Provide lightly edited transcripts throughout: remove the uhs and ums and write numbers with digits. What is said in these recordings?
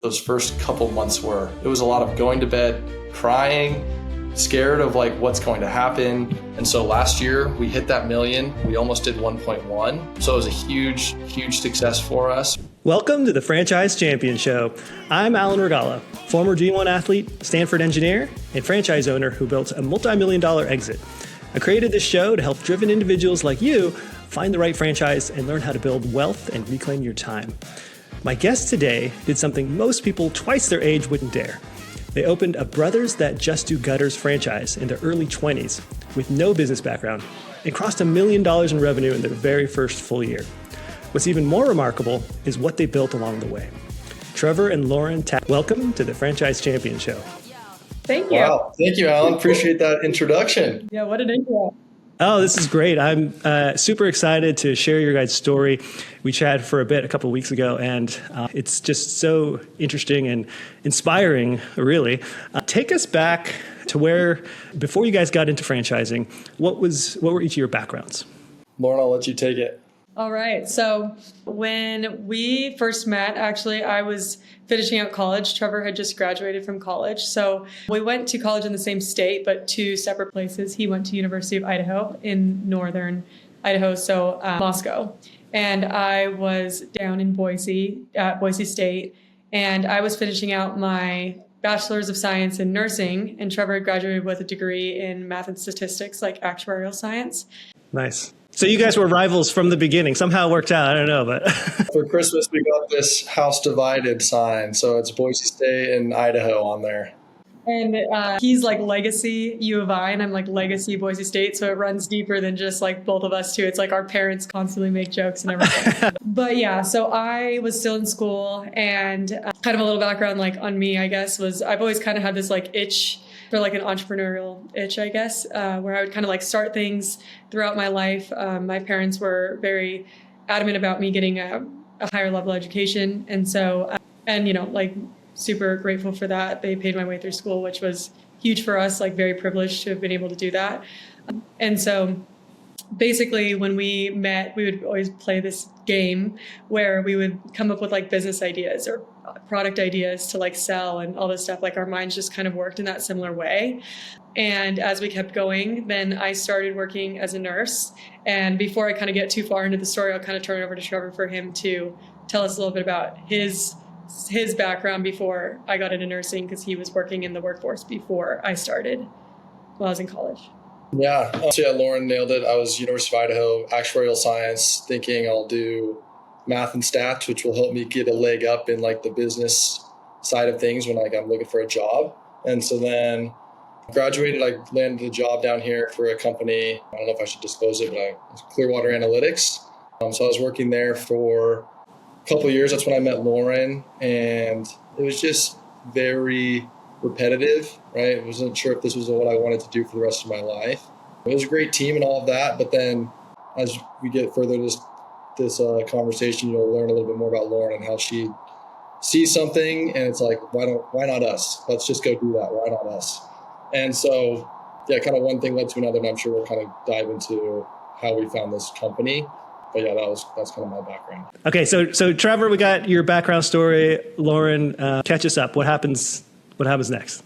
Those first couple months it was a lot of going to bed, crying, scared of like what's going to happen. And so last year we hit that million. We almost did 1.1. So it was a huge, huge success for us. Welcome to the Franchise Champion Show. I'm Alan Regala, former G1 athlete, Stanford engineer, and franchise owner who built a multi-million-dollar exit. I created this show to help driven individuals like you find the right franchise and learn how to build wealth and reclaim your time. My guest today did something most people twice their age wouldn't dare. They opened a Brothers That Just Do Gutters franchise in their early 20s with no business background and crossed $1 million in revenue in their very first full year. What's even more remarkable is what they built along the way. Trevor and Lauren Tatko, welcome to the Franchise Champion Show. Thank you. Wow. Thank you, Alan. Appreciate that introduction. Yeah, what an intro. Oh, this is great. I'm super excited to share your guys' story. We chatted for a bit a couple of weeks ago, and it's just so interesting and inspiring, really. Take us back to where, before you guys got into franchising, what were each of your backgrounds? Lauren, I'll let you take it. All right. So when we first met, actually, I was finishing out college. Trevor had just graduated from college. So we went to college in the same state, but two separate places. He went to University of Idaho in northern Idaho, so Moscow. And I was down in Boise, at Boise State. And I was finishing out my Bachelor's of Science in Nursing. And Trevor had graduated with a degree in math and statistics, like actuarial science. Nice. So you guys were rivals from the beginning. Somehow it worked out. I don't know, but For Christmas, we got this house divided sign. So it's Boise State and Idaho on there. And he's like legacy U of I, and I'm like legacy Boise State. So it runs deeper than just like both of us too. It's like our parents constantly make jokes and everything. But yeah, so I was still in school, and kind of a little background like on me, I guess, was I've always kind of had this like itch for like an entrepreneurial itch, I guess, where I would kind of like start things throughout my life. My parents were very adamant about me getting a higher level education. And so, and you know, like super grateful for that. They paid my way through school, which was huge for us, like very privileged to have been able to do that. And so basically when we met, we would always play this game where we would come up with like business ideas or product ideas to like sell and all this stuff. Like our minds just kind of worked in that similar way. And as we kept going, then I started working as a nurse. And before I kind of get too far into the story, I'll kind of turn it over to Trevor for him to tell us a little bit about his background before I got into nursing, because he was working in the workforce before I started while I was in college. Yeah. So yeah, Lauren nailed it. I was University of Idaho, actuarial science, thinking I'll do math and stats, which will help me get a leg up in like the business side of things when like I'm looking for a job. And so then graduated, I landed a job down here for a company. I don't know if I should disclose it, but it's Clearwater Analytics. So I was working there for a couple of years. That's when I met Lauren, and it was just very repetitive, right? I wasn't sure if this was what I wanted to do for the rest of my life. It was a great team and all of that, but then as we get further this conversation, you'll learn a little bit more about Lauren and how she sees something, and it's like, why not us? Let's just go do that. Why not us? And so, yeah, kind of one thing led to another, and I'm sure we'll kind of dive into how we found this company. But yeah, that's kind of my background. okay. So Trevor, we got your background story. Lauren, catch us up. What happens next?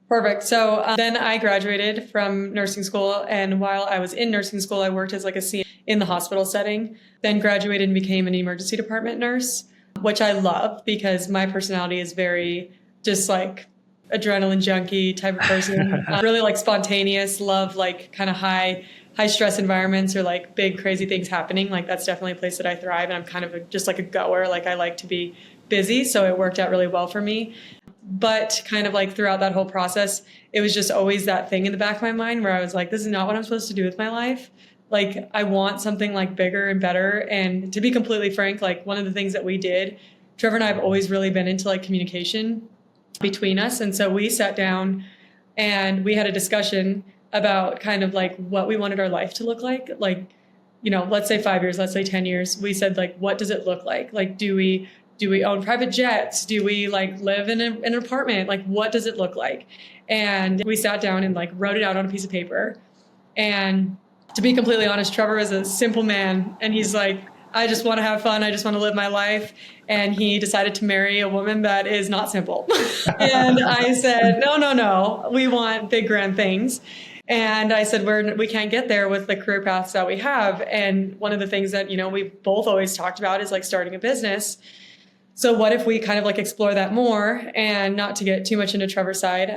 Perfect. So then I graduated from nursing school. And while I was in nursing school, I worked as like a CNA in the hospital setting, then graduated and became an emergency department nurse, which I love because my personality is very just like adrenaline junkie type of person. Really like spontaneous, love like kind of high stress environments or like big crazy things happening. Like that's definitely a place that I thrive. And I'm kind of just like a goer. Like I like to be busy. So it worked out really well for me. But kind of like throughout that whole process, it was just always that thing in the back of my mind where I was like, this is not what I'm supposed to do with my life. Like I want something like bigger and better. And to be completely frank, like one of the things that we did, Trevor and I have always really been into like communication between us. And so we sat down and we had a discussion about kind of like what we wanted our life to look like. Like, you know, let's say 5 years, let's say 10 years. We said like, what does it look like? Like, do we own private jets? Do we like live in an apartment? Like, what does it look like? And we sat down and like wrote it out on a piece of paper. And to be completely honest, Trevor is a simple man. And he's like, I just want to have fun. I just want to live my life. And he decided to marry a woman that is not simple. And I said, no, we want big, grand things. And I said, we can't get there with the career paths that we have. And one of the things that, we both always talked about is like starting a business. So what if we kind of like explore that more, and not to get too much into Trevor's side.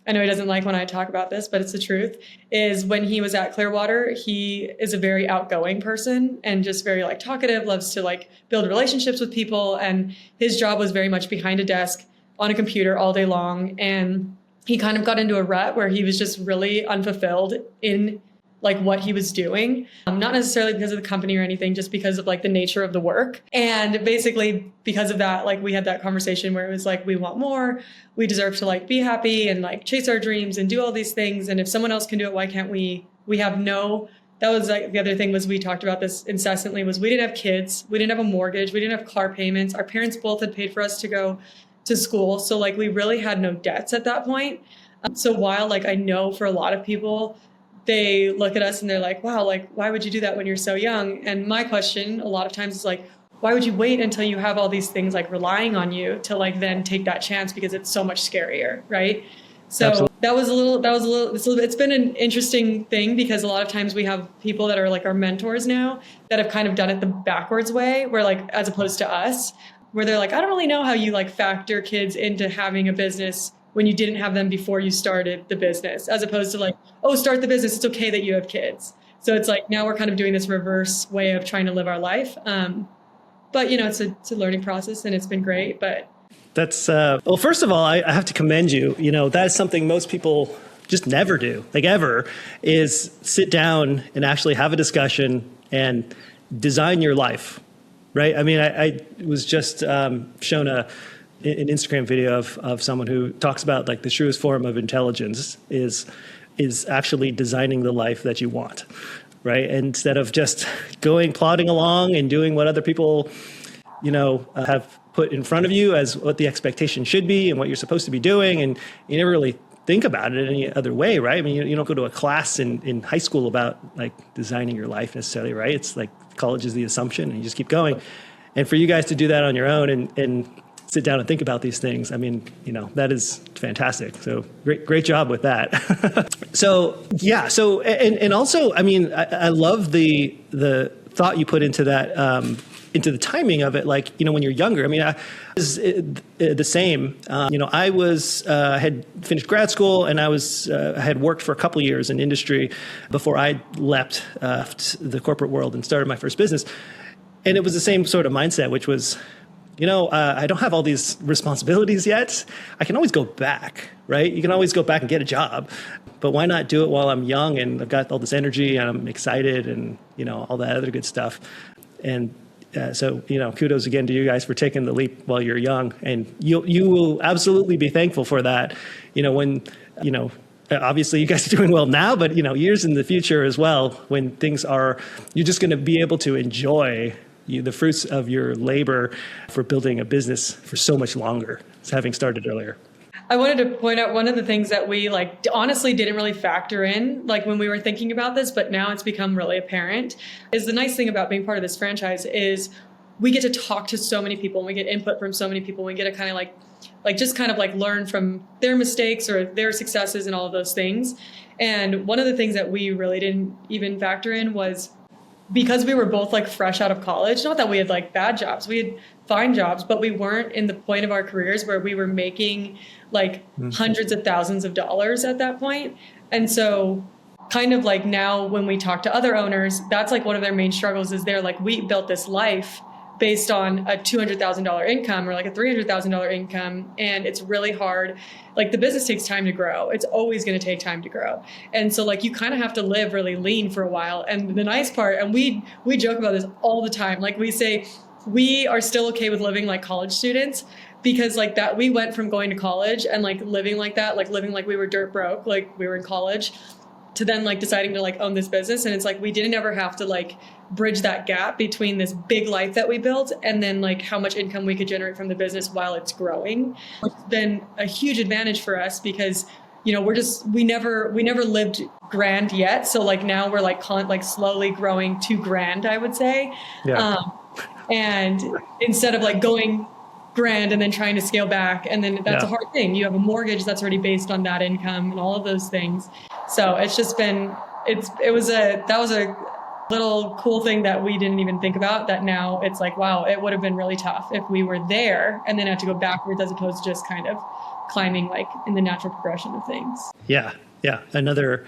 I know he doesn't like when I talk about this, but it's the truth, is when he was at Clearwater, he is a very outgoing person and just very like talkative, loves to like build relationships with people. And his job was very much behind a desk on a computer all day long. And he kind of got into a rut where he was just really unfulfilled in like what he was doing, not necessarily because of the company or anything, just because of like the nature of the work. And basically because of that, like we had that conversation where it was like, we want more, we deserve to like be happy and like chase our dreams and do all these things. And if someone else can do it, why can't we? That was like the other thing was we talked about this incessantly, was we didn't have kids, we didn't have a mortgage, we didn't have car payments. Our parents both had paid for us to go to school. So like we really had no debts at that point. So while like I know for a lot of people, they look at us and they're like, wow, like, why would you do that when you're so young? And my question a lot of times is like, why would you wait until you have all these things like relying on you to like then take that chance, because it's so much scarier, right? So Absolutely. It's been an interesting thing, because a lot of times we have people that are like our mentors now that have kind of done it the backwards way, where like, as opposed to us, where they're like, I don't really know how you like factor kids into having a business when you didn't have them before you started the business, as opposed to like, oh, start the business, it's okay that you have kids. So it's like, now we're kind of doing this reverse way of trying to live our life. But it's a learning process, and it's been great. But that's, well, first of all, I have to commend you. That is something most people just never do, like ever, is sit down and actually have a discussion and design your life, right? I mean, I was just shown an Instagram video of someone who talks about like the truest form of intelligence is actually designing the life that you want, right? Instead of just plodding along and doing what other people, have put in front of you as what the expectation should be and what you're supposed to be doing. And you never really think about it any other way, right? I mean, you don't go to a class in high school about like designing your life necessarily, right? It's like college is the assumption, and you just keep going. And for you guys to do that on your own and sit down and think about these things, I mean, that is fantastic. So great job with that. So yeah. So, and also, I mean, I love the thought you put into that, into the timing of it. Like, when you're younger, I mean, I was the same. I had finished grad school, and I had worked for a couple of years in industry before I left the corporate world and started my first business. And it was the same sort of mindset, which was, I don't have all these responsibilities yet. I can always go back, right? You can always go back and get a job, but why not do it while I'm young and I've got all this energy and I'm excited and, all that other good stuff. And so, kudos again to you guys for taking the leap while you're young, and you will absolutely be thankful for that. When, obviously you guys are doing well now, but, years in the future as well, when you're just going to be able to enjoy the fruits of your labor for building a business for so much longer, having started earlier. I wanted to point out one of the things that we honestly didn't really factor in when we were thinking about this, but now it's become really apparent, is the nice thing about being part of this franchise is we get to talk to so many people, and we get input from so many people. We get to kind of learn from their mistakes or their successes and all of those things. And one of the things that we really didn't even factor in was, because we were both fresh out of college, not that we had bad jobs, we had fine jobs, but we weren't in the point of our careers where we were making hundreds of thousands of dollars at that point. And so kind of now when we talk to other owners, that's one of their main struggles is we built this life based on a $200,000 income or a $300,000 income. And it's really hard. The business takes time to grow. It's always going to take time to grow. And so you kind of have to live really lean for a while. And the nice part, and we joke about this all the time. We say we are still okay with living like college students, because that we went from going to college and living like that, living like we were dirt broke, we were in college, to then deciding to own this business. And it's we didn't ever have to bridge that gap between this big life that we built and then how much income we could generate from the business while it's growing, which has been a huge advantage for us, because we never lived grand yet. So like now we're like slowly growing to grand, I would say. Yeah. And instead of like going grand and then trying to scale back, and then that's a hard thing. You have a mortgage that's already based on that income and all of those things. So it's just been, that was a little cool thing that we didn't even think about, that now it's like, wow, it would have been really tough if we were there and then had to go backwards, as opposed to just kind of climbing like in the natural progression of things. Yeah. Another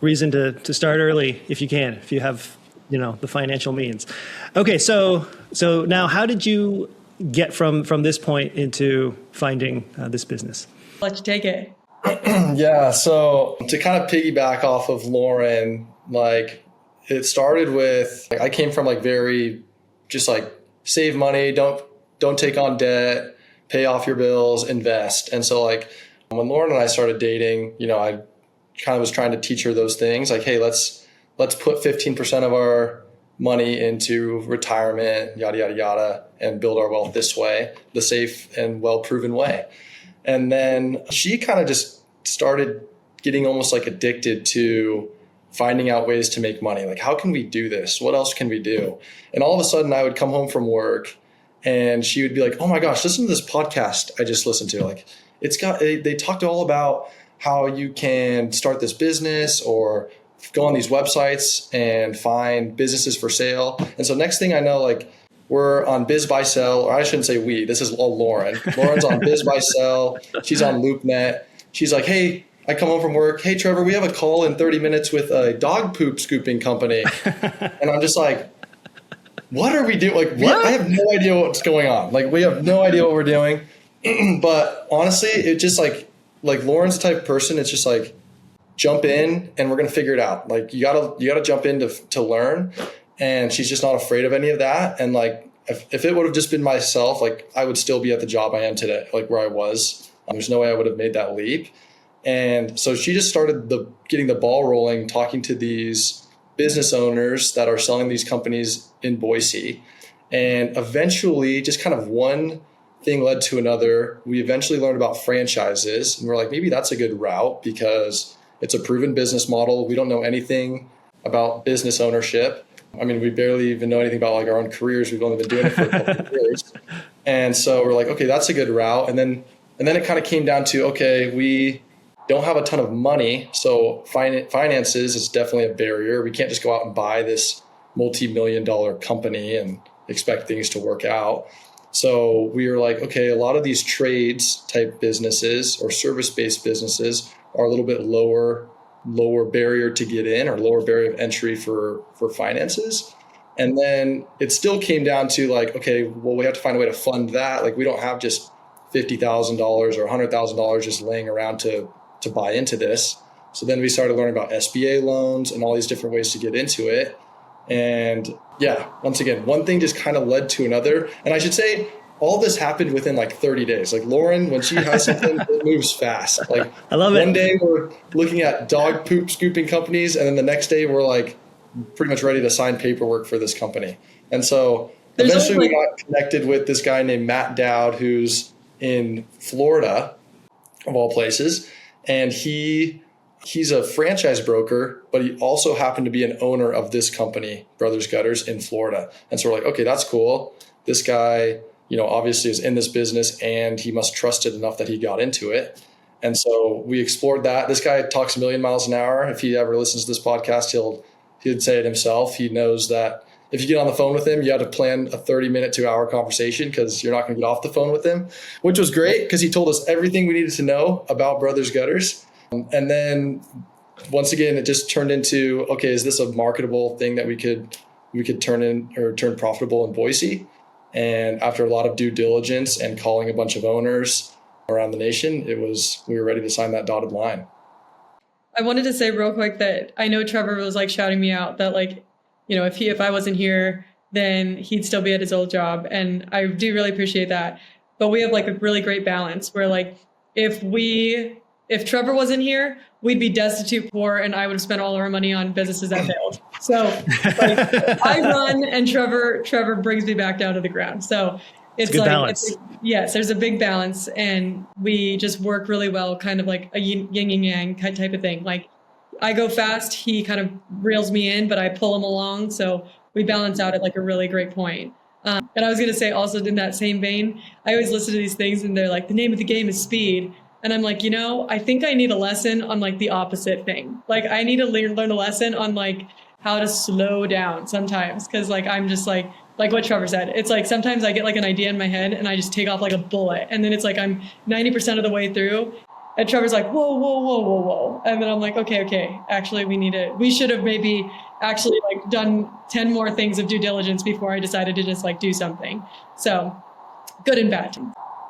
reason to start early if you can, if you have, the financial means. Okay. So now how did you get from this point into finding this business? Let you take it. Yeah. So to kind of piggyback off of Lauren, like it started with, like, I came from like very just like save money, don't take on debt, pay off your bills, invest. And so like when Lauren and I started dating, I kind of was trying to teach her those things. Like, hey, let's put 15% of our money into retirement, yada, yada, yada, and build our wealth this way, the safe and well-proven way. And then she kind of just started getting almost like addicted to finding out ways to make money. Like, how can we do this? What else can we do? And all of a sudden I would come home from work and she would be like, oh my gosh, listen to this podcast I just listened to. Like, they talked all about how you can start this business or go on these websites and find businesses for sale. And so next thing I know, like, we're on Biz Buy Sell, or I shouldn't say we, this is all Lauren. Lauren's on Biz Buy Sell. She's on LoopNet. She's like, hey, I come home from work. Hey, Trevor, we have a call in 30 minutes with a dog poop scooping company. And I'm just like, what are we doing? Like, what? I have no idea what's going on. Like, we have no idea what we're doing. But honestly, it just like Lauren's the type of person, it's just like, jump in and we're going to figure it out. Like, you gotta jump in to learn. And she's just not afraid of any of that. And like, if it would have just been myself, like, I would still be at the job I am today, like where I was. There's no way I would have made that leap. And so she just started getting the ball rolling, talking to these business owners that are selling these companies in Boise. And eventually, just kind of one thing led to another. We eventually learned about franchises, and we're like, maybe that's a good route because it's a proven business model. We don't know anything about business ownership. I mean, we barely even know anything about like our own careers. We've only been doing it for a couple of years. And so we're like, okay, that's a good route. And then it kind of came down to, okay, we don't have a ton of money. So finances is definitely a barrier. We can't just go out and buy this multi-million-dollar company and expect things to work out. So we were like, okay, a lot of these trades type businesses or service-based businesses are a little bit lower barrier to get in, or lower barrier of entry for finances. And then it still came down to like, okay, well, we have to find a way to fund that. Like, we don't have just $50,000 or $100,000 just laying around to buy into this. So then we started learning about SBA loans and all these different ways to get into it. And yeah, once again, one thing just kind of led to another. And I should say, all this happened within like 30 days. Like, Lauren, when she has something, it moves fast. Like, I love it. One day we're looking at dog poop scooping companies, and then the next day we're like pretty much ready to sign paperwork for this company. And so eventually we got connected with this guy named Matt Dowd, who's in Florida, of all places. And he's a franchise broker, but he also happened to be an owner of this company, Brothers Gutters, in Florida. And so we're like, okay, that's cool. This guy, obviously is in this business, and he must trust it enough that he got into it. And so we explored that. This guy talks a million miles an hour. If he ever listens to this podcast, he'd say it himself. He knows that if you get on the phone with him, you have to plan a 30-minute to hour conversation because you're not going to get off the phone with him, which was great because he told us everything we needed to know about Brothers Gutters. And then once again, it just turned into, okay, is this a marketable thing that we could turn profitable in Boise? And after a lot of due diligence and calling a bunch of owners around the nation, we were ready to sign that dotted line. I wanted to say real quick that I know Trevor was like shouting me out that like, if I wasn't here, then he'd still be at his old job. And I do really appreciate that. But we have like a really great balance where like, if Trevor wasn't here, we'd be destitute, poor, and I would have spent all our money on businesses that failed. So like, I run and Trevor brings me back down to the ground. So It's a good balance. Yes, there's a big balance, and we just work really well, kind of like a yin and yang type of thing. Like I go fast, he kind of reels me in, but I pull him along. So we balance out at like a really great point. And I was going to say also in that same vein, I always listen to these things and they're like, the name of the game is speed. And I'm like, I think I need a lesson on like the opposite thing. Like I need to learn a lesson on like how to slow down sometimes. Cause like, I'm just like what Trevor said, it's like, sometimes I get like an idea in my head and I just take off like a bullet. And then it's like, I'm 90% of the way through. And Trevor's like, whoa, whoa, whoa, whoa, whoa. And then I'm like, okay. Actually, we should have maybe actually like done 10 more things of due diligence before I decided to just like do something. So good and bad.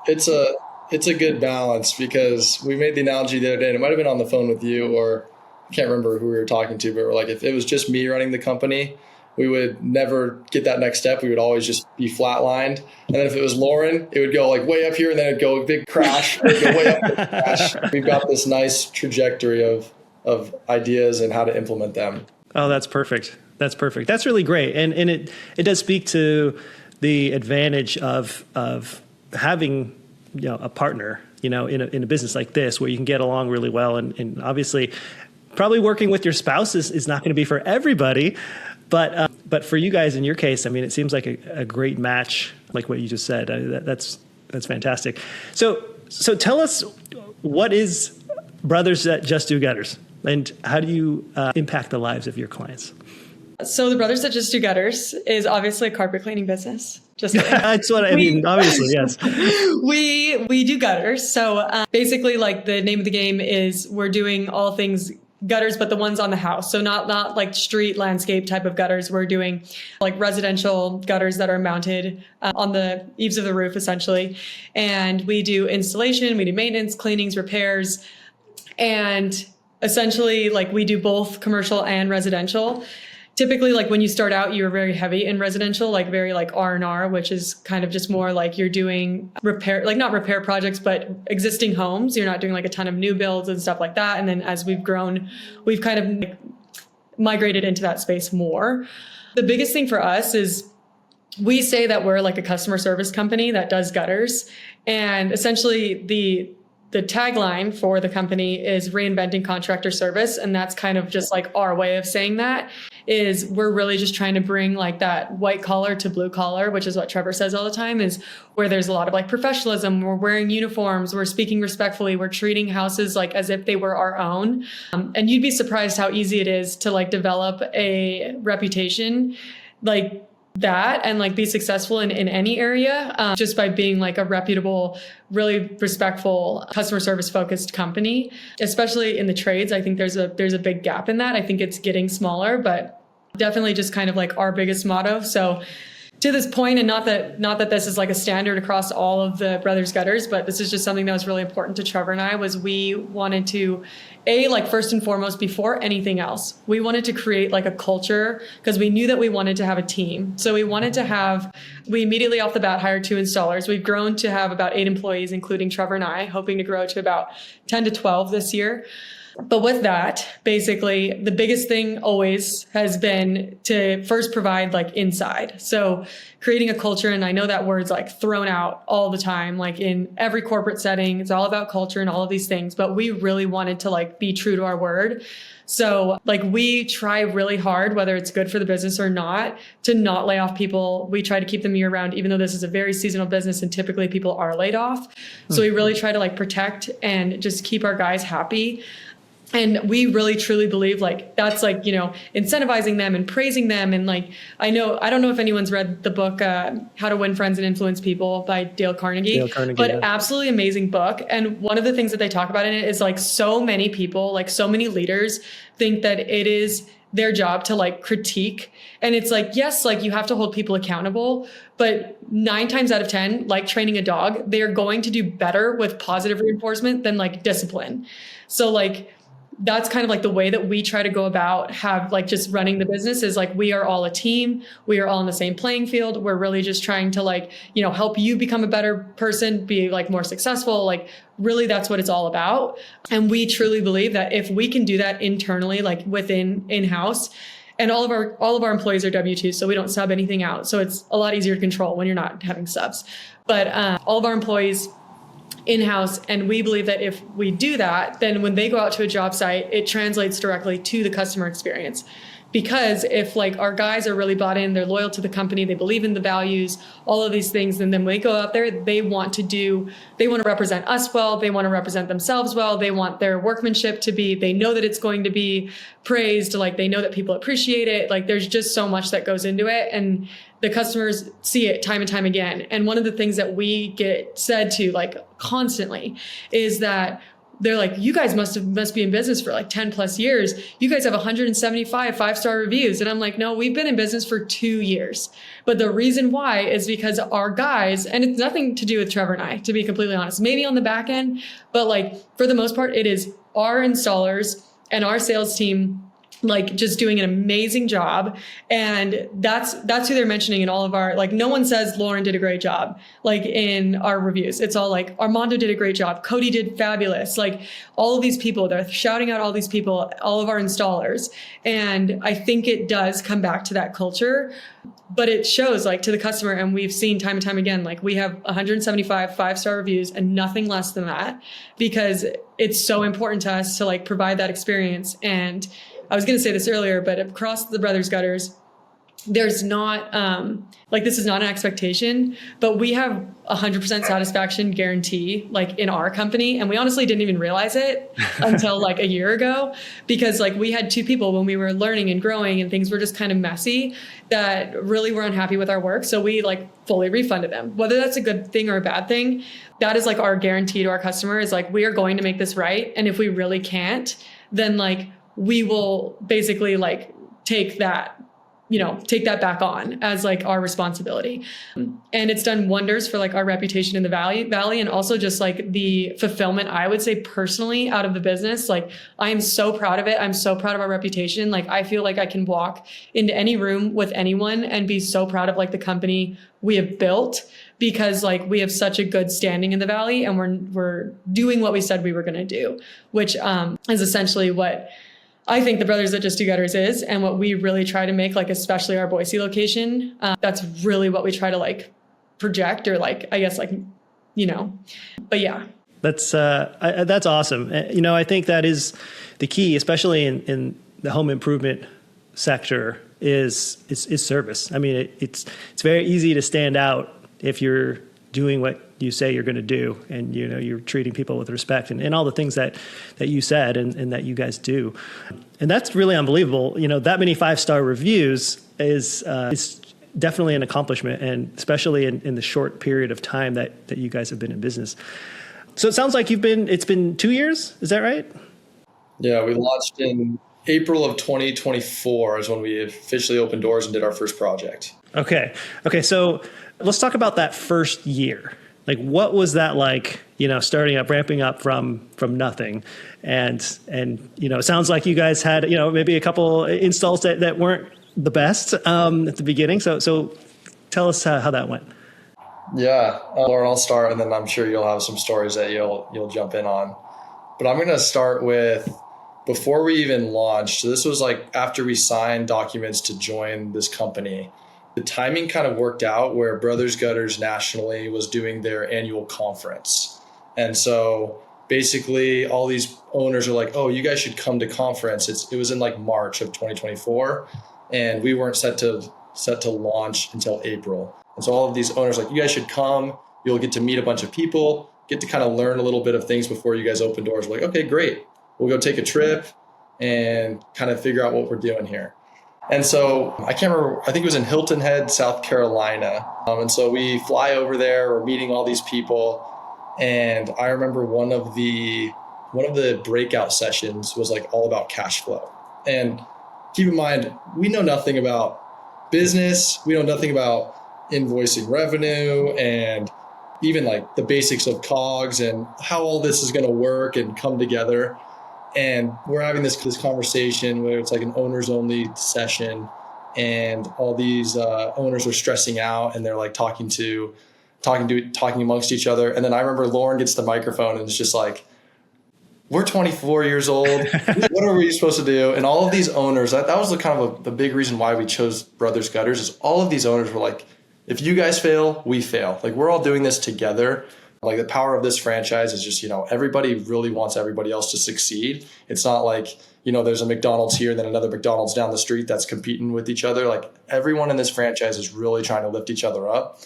It's a good balance, because we made the analogy the other day, and it might've been on the phone with you, or I can't remember who we were talking to, but we're like, if it was just me running the company, we would never get that next step. We would always just be flatlined. And then if it was Lauren, it would go like way up here, and then it'd go a big crash. It'd go way up, big crash. We've got this nice trajectory of ideas and how to implement them. Oh, that's perfect. That's perfect. That's really great. And it does speak to the advantage of having, a partner, in a business like this, where you can get along really well. And obviously probably working with your spouse is not going to be for everybody, but for you guys, in your case, I mean, it seems like a great match, like what you just said. That's fantastic. So tell us, what is Brothers That Just Do Gutters, and how do you impact the lives of your clients? So the Brothers That Just Do Gutters is obviously a carpet cleaning business. Just that's what I mean. Obviously, yes. We do gutters. So basically, like the name of the game is, we're doing all things gutters, but the ones on the house. So not like street landscape type of gutters. We're doing like residential gutters that are mounted on the eaves of the roof, essentially. And we do installation, we do maintenance, cleanings, repairs, and essentially like we do both commercial and residential. Typically, like when you start out, you're very heavy in residential, like very like R&R, which is kind of just more like you're doing repair, like not repair projects, but existing homes. You're not doing like a ton of new builds and stuff like that. And then as we've grown, we've kind of like migrated into that space more. The biggest thing for us is we say that we're like a customer service company that does gutters. And essentially the tagline for the company is reinventing contractor service. And that's kind of just like our way of saying that, is we're really just trying to bring like that white collar to blue collar, which is what Trevor says all the time, is where there's a lot of like professionalism. We're wearing uniforms, we're speaking respectfully, we're treating houses like as if they were our own. And you'd be surprised how easy it is to like develop a reputation like that and like be successful in any area, just by being like a reputable, really respectful, customer service focused company, especially in the trades. I think there's a big gap in that. I think it's getting smaller, but definitely just kind of like our biggest motto. So to this point, and not that this is like a standard across all of the Brothers Gutters, but this is just something that was really important to Trevor and I, was we wanted to, like first and foremost, before anything else, we wanted to create like a culture, because we knew that we wanted to have a team. So we immediately off the bat hired 2 installers. We've grown to have about 8 employees, including Trevor and I, hoping to grow to about 10 to 12 this year. But with that, basically, the biggest thing always has been to first provide like inside. So creating a culture, and I know that word's like thrown out all the time, like in every corporate setting, it's all about culture and all of these things, but we really wanted to like be true to our word. So like we try really hard, whether it's good for the business or not, to not lay off people. We try to keep them year round, even though this is a very seasonal business and typically people are laid off. So we really try to like protect and just keep our guys happy. And we really truly believe like that's like, incentivizing them and praising them. And like, I don't know if anyone's read the book, How to Win Friends and Influence People by Dale Carnegie, but yeah. Absolutely amazing book. And one of the things that they talk about in it is like so many people, like so many leaders think that it is their job to like critique. And it's like, yes, like you have to hold people accountable, but 9 times out of 10, like training a dog, they're going to do better with positive reinforcement than like discipline. So like, that's kind of like the way that we try to go about have like just running the business, is like, we are all a team. We are all on the same playing field. We're really just trying to like, help you become a better person, be like more successful. Like really that's what it's all about. And we truly believe that if we can do that internally, like within in-house, And all of our employees are W-2, so we don't sub anything out. So it's a lot easier to control when you're not having subs. But all of our employees in-house, and we believe that if we do that, then when they go out to a job site, it translates directly to the customer experience. Because if like our guys are really bought in, they're loyal to the company, they believe in the values, all of these things, and then when they go out there, they want to represent us well, they want to represent themselves well, they want their workmanship to be, they know that it's going to be praised, like they know that people appreciate it. Like there's just so much that goes into it, and the customers see it time and time again. And one of the things that we get said to like constantly is that they're like, you guys must be in business for like 10 plus years. You guys have 175 5-star reviews. And I'm like, no, we've been in business for 2 years. But the reason why is because our guys, and it's nothing to do with Trevor and I, to be completely honest, maybe on the back end, but like for the most part, it is our installers and our sales team like just doing an amazing job. And that's who they're mentioning in all of our, like no one says Lauren did a great job, like in our reviews. It's all like Armando did a great job. Cody did fabulous. Like all of these people, they're shouting out all these people, all of our installers. And I think it does come back to that culture, but it shows like to the customer. And we've seen time and time again, like we have 175 5-star reviews and nothing less than that, because it's so important to us to like provide that experience. And I was going to say this earlier, but across the Brothers Gutters, there's not, like this is not an expectation, but we have 100% satisfaction guarantee like in our company. And we honestly didn't even realize it until like a year ago, because like we had 2 people when we were learning and growing and things were just kind of messy that really were unhappy with our work. So we like fully refunded them, whether that's a good thing or a bad thing. That is like our guarantee to our customer is like, we are going to make this right. And if we really can't, then like, we will basically like take that back on as like our responsibility. And it's done wonders for like our reputation in the valley and also just like the fulfillment, I would say personally out of the business. Like I am so proud of it. I'm so proud of our reputation. Like I feel like I can walk into any room with anyone and be so proud of like the company we have built, because like we have such a good standing in the valley and we're doing what we said we were going to do, which is essentially what I think the Brothers That Just Do Gutters is, and what we really try to make, like especially our Boise location, that's really what we try to like project, or like I guess like but yeah, that's awesome. I think that is the key, especially in the home improvement sector, is service. I mean, it's very easy to stand out if you're doing what you say you're going to do, and you're treating people with respect and all the things that you said and that you guys do. And that's really unbelievable. That many 5-star reviews is definitely an accomplishment, and especially in the short period of time that you guys have been in business. So it sounds like it's been 2 years. Is that right? Yeah, we launched in April of 2024 is when we officially opened doors and did our first project. Okay. So let's talk about that first year. Like, what was that like, starting up, ramping up from nothing? And it sounds like you guys had, maybe a couple installs that weren't the best at the beginning. So tell us how that went. Yeah, Lauren, I'll start, and then I'm sure you'll have some stories that you'll jump in on. But I'm going to start with before we even launched. So this was like after we signed documents to join this company. The timing kind of worked out where Brothers Gutters nationally was doing their annual conference. And so basically all these owners are like, oh, you guys should come to conference. It was in like March of 2024, and we weren't set to launch until April. And so all of these owners are like, you guys should come. You'll get to meet a bunch of people, get to kind of learn a little bit of things before you guys open doors. We're like, okay, great. We'll go take a trip and kind of figure out what we're doing here. And so I can't remember, I think it was in Hilton Head, South Carolina. And so we fly over there, we're meeting all these people. And I remember one of the breakout sessions was like all about cash flow. And keep in mind, we know nothing about business. We know nothing about invoicing revenue and even like the basics of COGS and how all this is going to work and come together. And we're having this conversation where it's like an owners only session, and all these owners are stressing out and they're like talking amongst each other. And then I remember Lauren gets the microphone and it's just like, we're 24 years old. What are we supposed to do? And all of these owners, that was the kind of the big reason why we chose Brothers Gutters, is all of these owners were like, if you guys fail, we fail. Like, we're all doing this together. Like, the power of this franchise is just, everybody really wants everybody else to succeed. It's not like, there's a McDonald's here, then another McDonald's down the street that's competing with each other. Like, everyone in this franchise is really trying to lift each other up.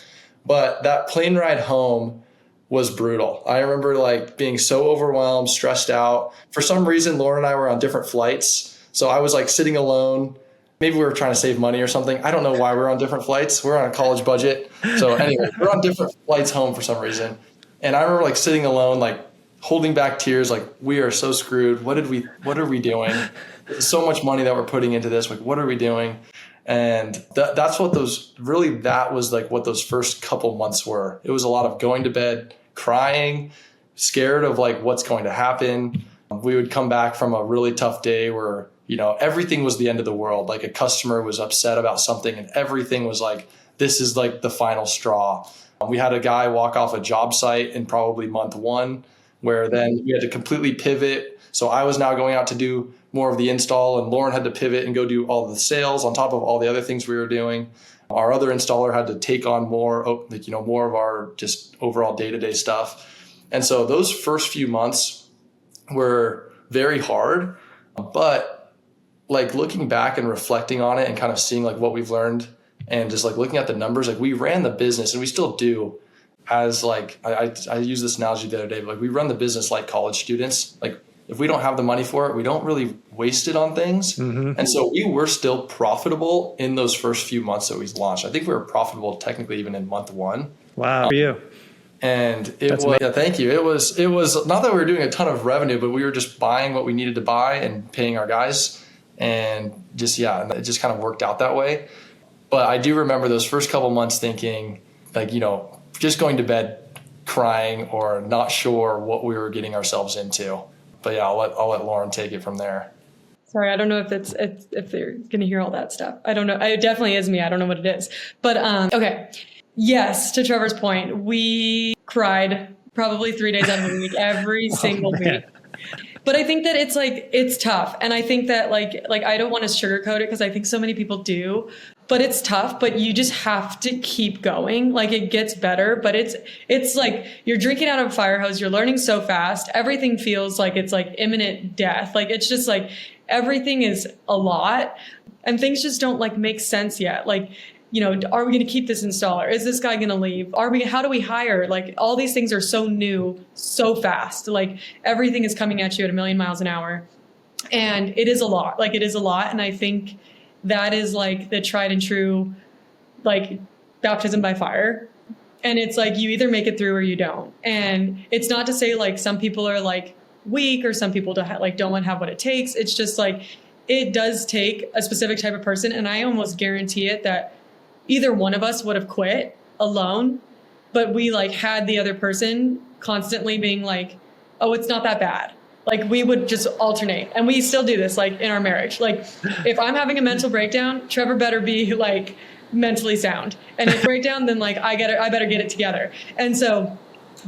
But that plane ride home was brutal. I remember like being so overwhelmed, stressed out. For some reason, Lauren and I were on different flights. So I was like sitting alone. Maybe we were trying to save money or something. I don't know why we're on different flights. We're on a college budget. So anyway, we're on different flights home for some reason. And I remember like sitting alone, like holding back tears, like, we are so screwed. What are we doing? So much money that we're putting into this. Like, what are we doing? And that's what that was like what those first couple months were. It was a lot of going to bed, crying, scared of like what's going to happen. We would come back from a really tough day where, everything was the end of the world. Like, a customer was upset about something and everything was like, this is like the final straw. We had a guy walk off a job site in probably month 1, where then we had to completely pivot. So I was now going out to do more of the install, and Lauren had to pivot and go do all the sales on top of all the other things we were doing. Our other installer had to take on more of our just overall day-to-day stuff. And so those first few months were very hard, but like looking back and reflecting on it and kind of seeing like what we've learned and just like looking at the numbers, like we ran the business, and we still do, as like, I used this analogy the other day, but like we run the business like college students. Like, if we don't have the money for it, we don't really waste it on things. Mm-hmm. And so we were still profitable in those first few months that we launched. I think we were profitable technically even in month 1. Wow. For you. And thank you. It was not that we were doing a ton of revenue, but we were just buying what we needed to buy and paying our guys. And just, it just kind of worked out that way. But I do remember those first couple months thinking like, just going to bed crying or not sure what we were getting ourselves into. But yeah, I'll let Lauren take it from there. Sorry, I don't know if they're going to hear all that stuff. I don't know. It definitely is me. I don't know what it is. But okay. Yes, to Trevor's point, we cried probably 3 days out of the week, every single week. But I think that it's tough. And I think that like I don't want to sugarcoat it because I think so many people do, but it's tough, but you just have to keep going. Like, it gets better, but it's like you're drinking out of a fire hose. You're learning so fast. Everything feels like it's like imminent death. Like, it's just like everything is a lot and things just don't like make sense yet. Like, are we going to keep this installer? Is this guy going to leave? How do we hire? Like, all these things are so new, so fast. Like, everything is coming at you at 1,000,000 miles an hour. And it is a lot. Like, it is a lot. And I think that is like the tried and true, like, baptism by fire. And it's like, you either make it through or you don't. And it's not to say like some people are like weak or some people don't want to have what it takes. It's just like, it does take a specific type of person. And I almost guarantee it that either one of us would have quit alone, but we like had the other person constantly being like, oh, it's not that bad. Like, we would just alternate. And we still do this, like, in our marriage. Like, if I'm having a mental breakdown, Trevor better be like mentally sound. And if breakdown, then like I better get it together. And so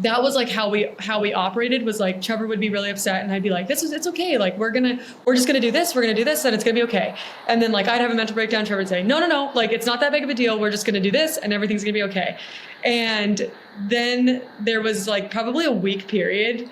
that was like how we operated, was like Trevor would be really upset and I'd be like, it's okay. Like, we're just gonna do this. We're gonna do this and it's gonna be okay. And then like I'd have a mental breakdown. Trevor would say, no, like, it's not that big of a deal. We're just gonna do this and everything's gonna be okay. And then there was like probably a week period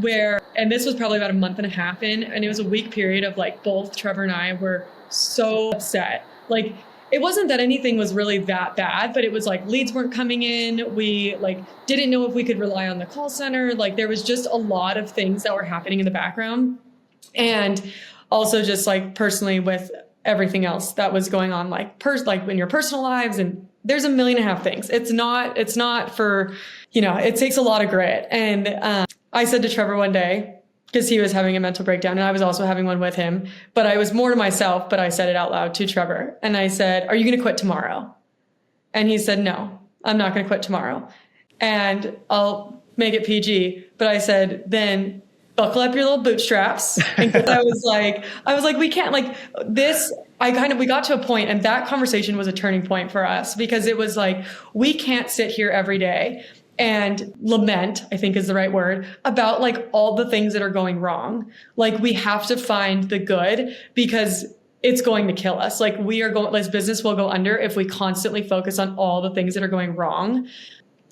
where, and this was probably about a month and a half in, and it was a week period of like both Trevor and I were so upset. Like, it wasn't that anything was really that bad, but it was like leads weren't coming in. We like didn't know if we could rely on the call center. Like, there was just a lot of things that were happening in the background. And also just like personally with everything else that was going on, like in your personal lives, and there's 1.5 million things. It's not for, it takes a lot of grit. And I said to Trevor one day, because he was having a mental breakdown and I was also having one with him, but I was more to myself, but I said it out loud to Trevor. And I said, are you going to quit tomorrow? And he said, no, I'm not going to quit tomorrow. And I'll make it PG. But I said, then buckle up your little bootstraps. And I was like, we can't like this. We got to a point, and that conversation was a turning point for us, because it was like, we can't sit here every day and lament, I think is the right word, about like all the things that are going wrong. Like we have to find the good because it's going to kill us. Like we are going, this business will go under if we constantly focus on all the things that are going wrong.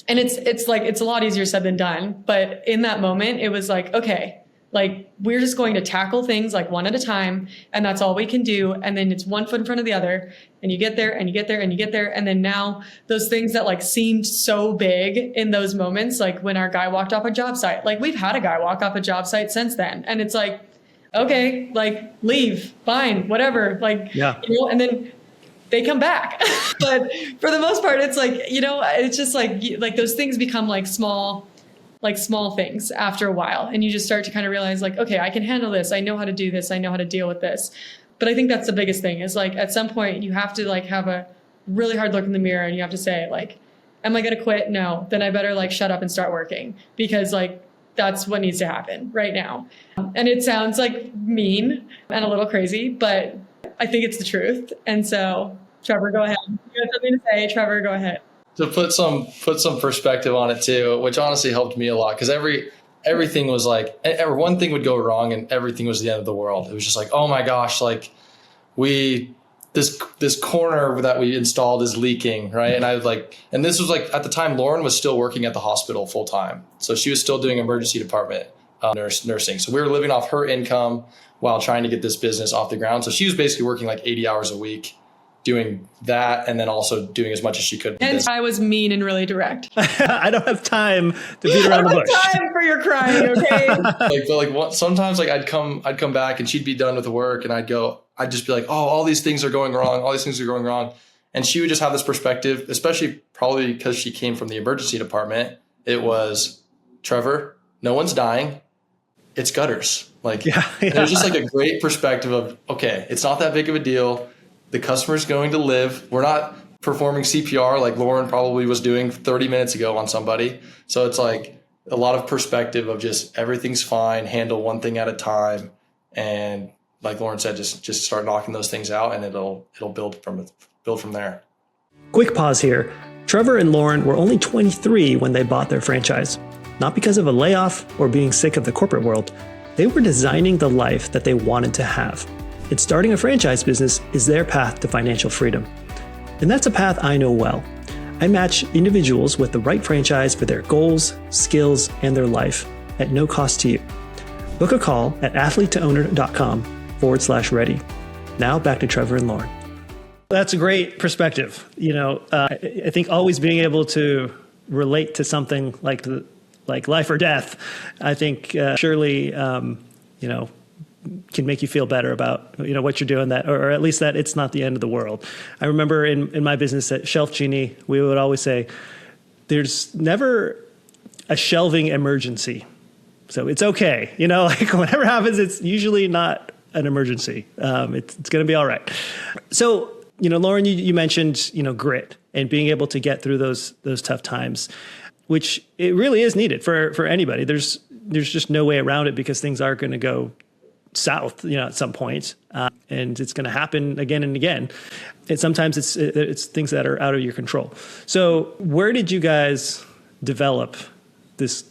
And it's like, it's a lot easier said than done. But in that moment, it was like, okay, like we're just going to tackle things like one at a time, and that's all we can do. And then it's one foot in front of the other, and you get there and you get there and you get there. And then now those things that like seemed so big in those moments, like when our guy walked off a job site, like we've had a guy walk off a job site since then. And it's like, okay, like leave, fine, whatever. Like, Yeah. you know, and then they come back. But for the most part, it's like, you know, it's just like those things become like small things after a while. And you just start to kind of realize like, okay, I can handle this. I know how to do this. I know how to deal with this. But I think that's the biggest thing is like, at some point you have to like have a really hard look in the mirror and you have to say like, am I going to quit? No, then I better like shut up and start working, because like, that's what needs to happen right now. And it sounds like mean and a little crazy, but I think it's the truth. And so Trevor, go ahead. You have something to say. Trevor, go ahead. To put some perspective on it too, which honestly helped me a lot, because everything was like, one thing would go wrong and everything was the end of the world. It was just like, oh my gosh, like this corner that we installed is leaking, right? And this was like at the time Lauren was still working at the hospital full time, so she was still doing emergency department nursing. So we were living off her income while trying to get this business off the ground. So she was basically working like 80 hours a week, doing that, and then also doing as much as she could. And I was mean and really direct. I don't have time to beat around the bush. Time for your crying, okay? Sometimes like I'd come back and she'd be done with the work, and I'd just be like, oh, all these things are going wrong. All these things are going wrong. And she would just have this perspective, especially probably because she came from the emergency department. It was, Trevor, no one's dying. It's gutters. Like, yeah. It was just like a great perspective of, okay, it's not that big of a deal. The customer's going to live. We're not performing CPR like Lauren probably was doing 30 minutes ago on somebody. So it's like a lot of perspective of just everything's fine, handle one thing at a time. And like Lauren said, just start knocking those things out, and it'll build from there. Quick pause here. Trevor and Lauren were only 23 when they bought their franchise. Not because of a layoff or being sick of the corporate world. They were designing the life that they wanted to have. And starting a franchise business is their path to financial freedom. And that's a path I know well. I match individuals with the right franchise for their goals, skills, and their life at no cost to you. Book a call at athletetoowner.com/ready. Now back to Trevor and Lauren. That's a great perspective. You know, I think always being able to relate to something like life or death, I think surely, you know, can make you feel better about, you know, what you're doing, that, or at least that it's not the end of the world. I remember in my business at Shelf Genie, we would always say, there's never a shelving emergency. So it's okay. You know, like whatever happens, it's usually not an emergency. It's going to be all right. So, you know, Lauren, you mentioned, you know, grit and being able to get through those tough times, which it really is needed for anybody. There's just no way around it, because things are going to go south, you know, at some point, and it's going to happen again and again. And sometimes it's things that are out of your control. So where did you guys develop this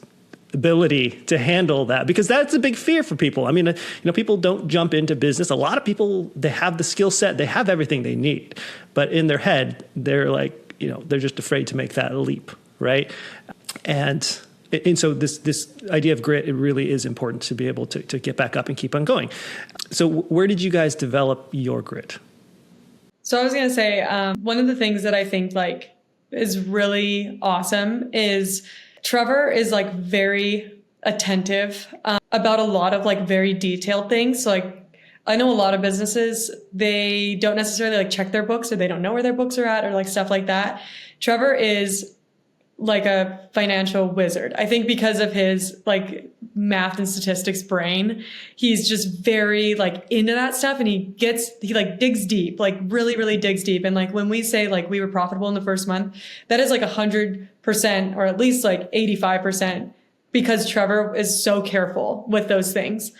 ability to handle that? Because that's a big fear for people. I mean, you know, people don't jump into business. A lot of people, they have the skill set, they have everything they need, but in their head, they're like, you know, they're just afraid to make that leap, right? And so this idea of grit, it really is important to be able to get back up and keep on going. So where did you guys develop your grit? So I was going to say, one of the things that I think like is really awesome is Trevor is like very attentive about a lot of like very detailed things. So like I know a lot of businesses, they don't necessarily like check their books, or they don't know where their books are at, or like stuff like that. Trevor is like a financial wizard. I think because of his like math and statistics brain, he's just very like into that stuff, and he like digs deep, like really, really digs deep. And like when we say like we were profitable in the first month, that is like 100% or at least like 85% because Trevor is so careful with those things.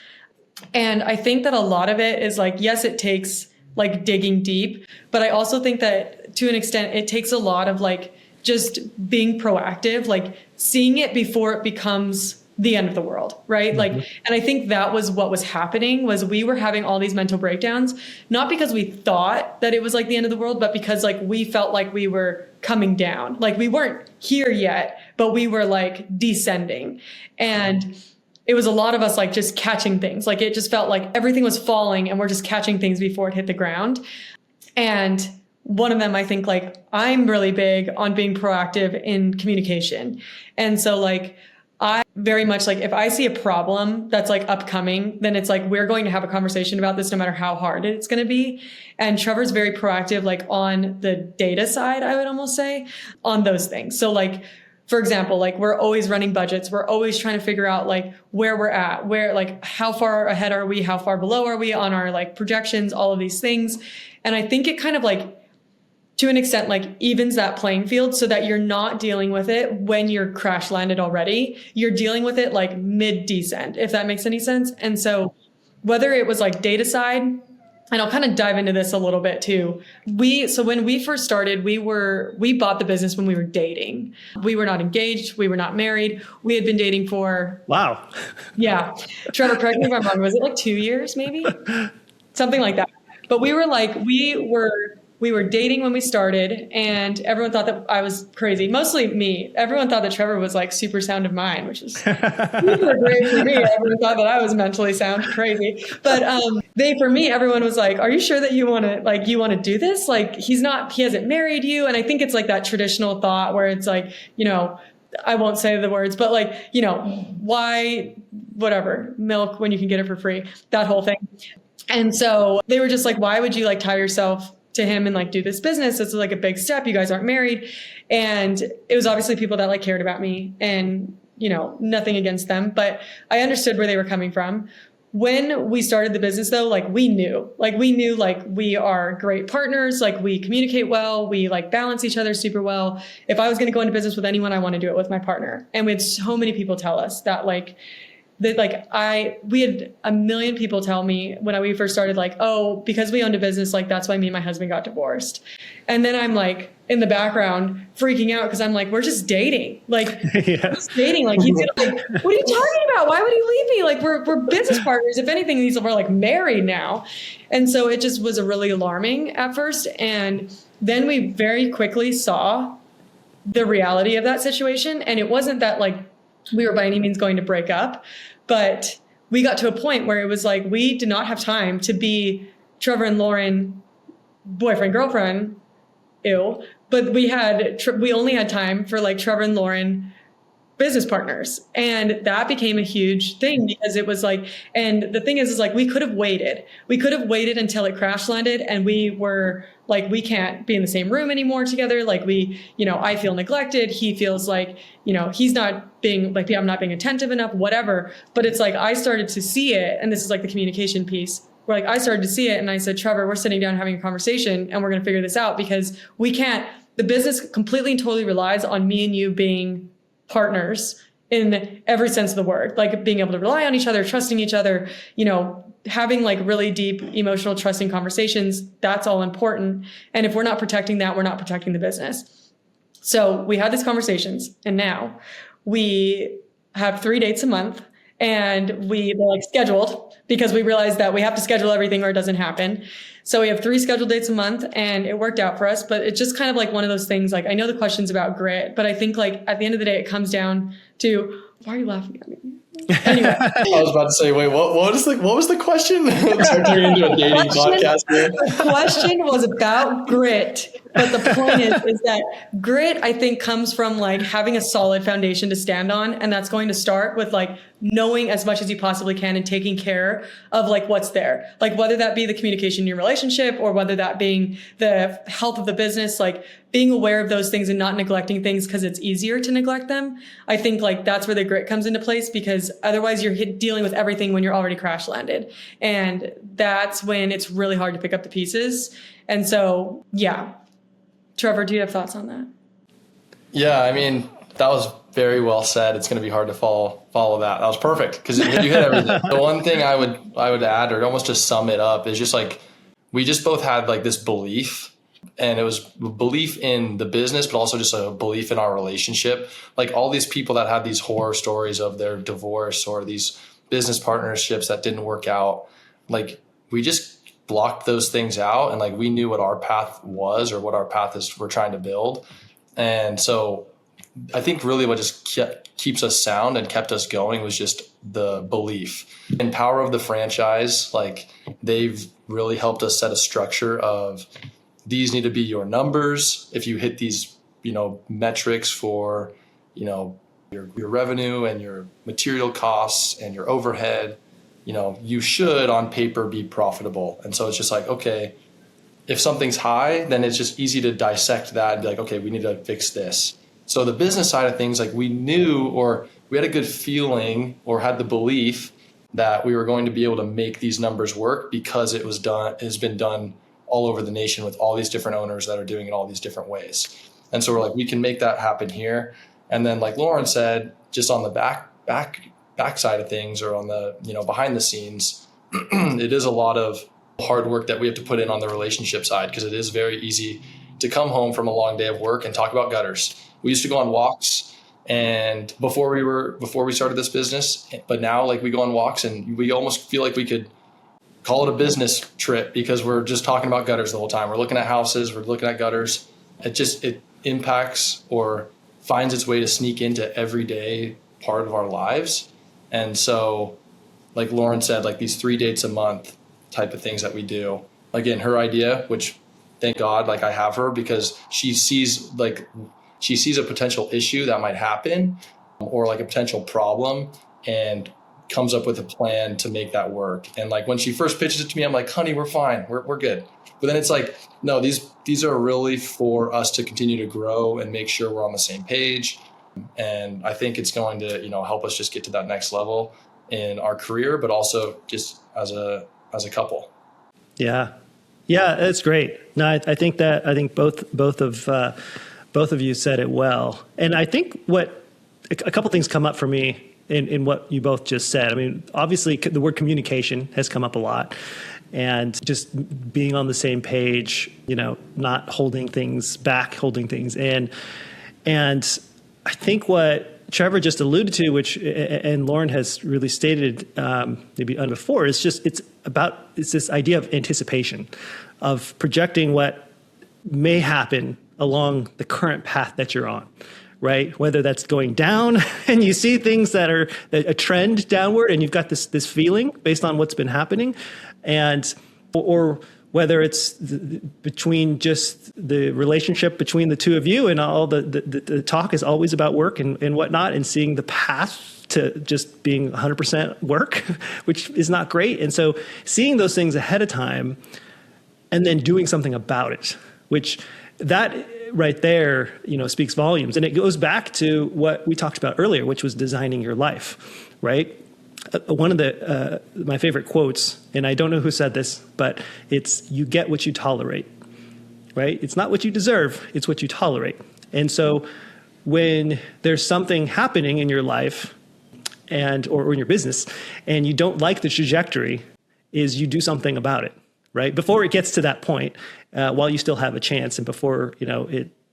And I think that a lot of it is like, yes, it takes like digging deep, but I also think that to an extent, it takes a lot of like just being proactive, like seeing it before it becomes the end of the world, right? Like, and I think that was what was happening, was we were having all these mental breakdowns, not because we thought that it was like the end of the world, but because like we felt like we were coming down. Like we weren't here yet, but we were like descending. And it was a lot of us like just catching things. Like it just felt like everything was falling and we're just catching things before it hit the ground. And one of them, I think like I'm really big on being proactive in communication. And so like I very much like if I see a problem that's like upcoming, then it's like we're going to have a conversation about this no matter how hard it's going to be. And Trevor's very proactive, like on the data side, I would almost say, on those things. So like, for example, like we're always running budgets. We're always trying to figure out like where we're at, where like how far ahead are we, how far below are we on our like projections, all of these things. And I think it kind of like, to an extent, like evens that playing field so that you're not dealing with it when you're crash landed already. You're dealing with it like mid descent, if that makes any sense. And so whether it was like data side, and I'll kind of dive into this a little bit too. So when we first started, we bought the business when we were dating. We were not engaged. We were not married. We had been dating for, Wow. Yeah. Trevor, correct me if I'm wrong. Was it like 2 years, maybe? Something like that. But we were dating when we started, and everyone thought that I was crazy. Mostly me. Everyone thought that Trevor was like super sound of mind, which is super great for me. Everyone thought that I was mentally sound crazy. But for me, everyone was like, "Are you sure that you want to do this? Like, he hasn't married you." And I think it's like that traditional thought where it's like, I won't say the words, but like, why, whatever, milk when you can get it for free, that whole thing. And so they were just like, why would you like tie yourself to him and like do this business? It's like a big step. You guys aren't married. And it was obviously people that like cared about me and, nothing against them, but I understood where they were coming from. When we started the business though, like we knew we are great partners. Like we communicate well. We like balance each other super well. If I was going to go into business with anyone, I want to do it with my partner. And we had so many people tell us that we had a million people tell me when we first started, like, oh, because we owned a business, like that's why me and my husband got divorced. And then I'm like in the background freaking out because I'm like, we're just dating. Like, Yeah. we're just dating. Like, he's like, what are you talking about? Why would he leave me? Like, we're business partners. If anything, we're like married now. And so it just was really alarming at first. And then we very quickly saw the reality of that situation. And it wasn't that like we were by any means going to break up. But we got to a point where it was like, we did not have time to be Trevor and Lauren, boyfriend, girlfriend, but we only had time for like Trevor and Lauren, business partners. And that became a huge thing because it was like, and the thing is like, we could have waited until it crash landed and we were like, we can't be in the same room anymore together. Like I feel neglected. He feels like, he's not being like, I'm not being attentive enough, whatever. But it's like, I started to see it. And this is like the communication piece where like, I started to see it and I said, Trevor, we're sitting down having a conversation and we're going to figure this out because the business completely and totally relies on me and you being partners in every sense of the word, like being able to rely on each other, trusting each other, having like really deep emotional trusting conversations. That's all important. And if we're not protecting that, we're not protecting the business. So we had these conversations and now we have 3 dates a month and they're like scheduled because we realized that we have to schedule everything or it doesn't happen. So we have 3 scheduled dates a month and it worked out for us, but it's just kind of like one of those things. Like I know the question's about grit, but I think like at the end of the day, it comes down to, why are you laughing at me? Anyway. I was about to say, wait, what was the question? It's turning into a dating podcast here. The question was about grit. But the point is that grit, I think, comes from like having a solid foundation to stand on. And that's going to start with like knowing as much as you possibly can and taking care of like what's there. Like whether that be the communication in your relationship or whether that being the health of the business, like being aware of those things and not neglecting things because it's easier to neglect them. I think like that's where the grit comes into place because otherwise you're dealing with everything when you're already crash landed. And that's when it's really hard to pick up the pieces. And so, yeah. Trevor, do you have thoughts on that? Yeah, I mean, that was very well said. It's going to be hard to follow that. That was perfect because you hit everything. The one thing I would add or almost just sum it up is just like we just both had like this belief And it was belief in the business, but also just a belief in our relationship. Like all these people that had these horror stories of their divorce or these business partnerships that didn't work out, like we just blocked those things out. And like we knew what our path was or what our path is we're trying to build. And so I think really what just keeps us sound and kept us going was just the belief and power of the franchise. Like they've really helped us set a structure of these need to be your numbers. If you hit these, metrics for, your revenue and your material costs and your overhead, you should on paper be profitable. And so it's just like, okay, if something's high, then it's just easy to dissect that and be like, okay, we need to fix this. So the business side of things, like we knew, or we had a good feeling or had the belief that we were going to be able to make these numbers work because it has been done all over the nation with all these different owners that are doing it all these different ways. And so we're like, we can make that happen here. And then like Lauren said, just on the back side of things or on the, behind the scenes, it is a lot of hard work that we have to put in on the relationship side, because it is very easy to come home from a long day of work and talk about gutters. We used to go on walks and before we started this business, but now like we go on walks and we almost feel like we could call it a business trip because we're just talking about gutters the whole time. We're looking at houses, we're looking at gutters. It impacts or finds its way to sneak into everyday part of our lives. And so like Lauren said, like these 3 dates a month type of things that we do. Again, her idea, which thank God, like I have her, because she sees a potential issue that might happen or like a potential problem and comes up with a plan to make that work. And like when she first pitches it to me, I'm like, honey, we're fine. We're good. But then it's like, no, these are really for us to continue to grow and make sure we're on the same page. And I think it's going to, help us just get to that next level in our career, but also just as a couple. Yeah. Yeah, that's great. No, I think both of you said it well. And I think a couple things come up for me in what you both just said. I mean, obviously the word communication has come up a lot, and just being on the same page, not holding things back, holding things in. And I think what Trevor just alluded to, and Lauren has really stated maybe before, is it's this idea of anticipation, of projecting what may happen along the current path that you're on, right? Whether that's going down and you see things that are a trend downward and you've got this feeling based on what's been happening, or whether it's between just the relationship between the two of you and all the talk is always about work and whatnot, and seeing the path to just being 100% work, which is not great. And so seeing those things ahead of time and then doing something about it, which that right there, speaks volumes. And it goes back to what we talked about earlier, which was designing your life, right? One of my favorite quotes, and I don't know who said this, but it's, you get what you tolerate, right? It's not what you deserve, it's what you tolerate. And so when there's something happening in your life or in your business, and you don't like the trajectory, is you do something about it, right? Before it gets to that point, while you still have a chance, and before,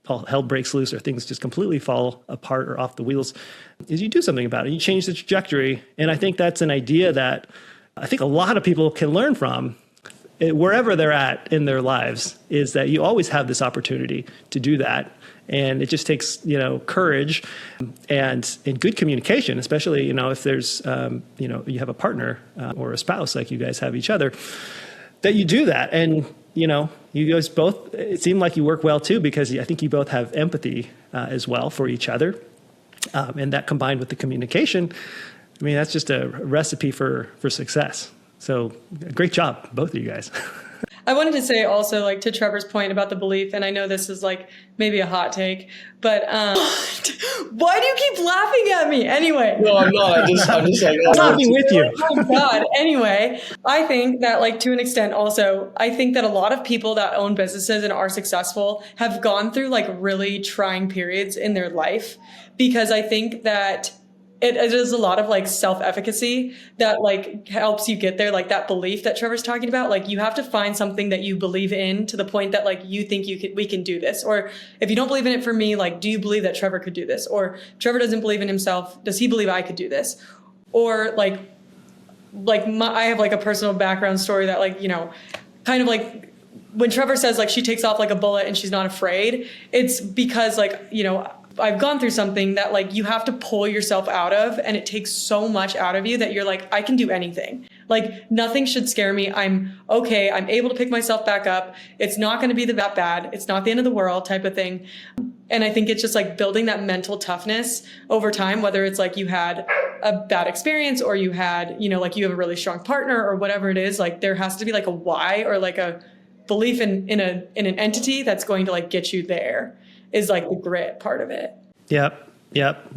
all hell breaks loose or things just completely fall apart or off the wheels, is you do something about it. You change the trajectory. And I think that's an idea that I think a lot of people can learn from wherever they're at in their lives, is that you always have this opportunity to do that. And it just takes, courage and good communication, especially, if there's, you have a partner or a spouse like you guys have each other, that you do that. And, you guys both, it seemed like you work well too, because I think you both have empathy as well for each other. And that combined with the communication, I mean, that's just a recipe for success. So great job, both of you guys. I wanted to say also, like, to Trevor's point about the belief, and I know this is like maybe a hot take, but why do you keep laughing at me? Anyway. No, I'm not. I'm just like, I'm laughing with you. Oh my God. Anyway, I think that, like, to an extent also, I think that a lot of people that own businesses and are successful have gone through like really trying periods in their life, because I think that it is a lot of like self-efficacy that like helps you get there. Like that belief that Trevor's talking about, like you have to find something that you believe in to the point that like you think we can do this. Or if you don't believe in it for me, like, do you believe that Trevor could do this? Or Trevor doesn't believe in himself. Does he believe I could do this? Or I have like a personal background story that like, you know, kind of like when Trevor says like she takes off like a bullet and she's not afraid, it's because like, you know, I've gone through something that like you have to pull yourself out of, and it takes so much out of you that you're like, I can do anything. Like nothing should scare me. I'm okay. I'm able to pick myself back up. It's not going to be that bad. It's not the end of the world type of thing. And I think it's just like building that mental toughness over time, whether it's like you had a bad experience or you had, you know, like you have a really strong partner or whatever it is, like there has to be like a why or like a belief in an entity that's going to like get you there. Is like the grit part of it. Yep.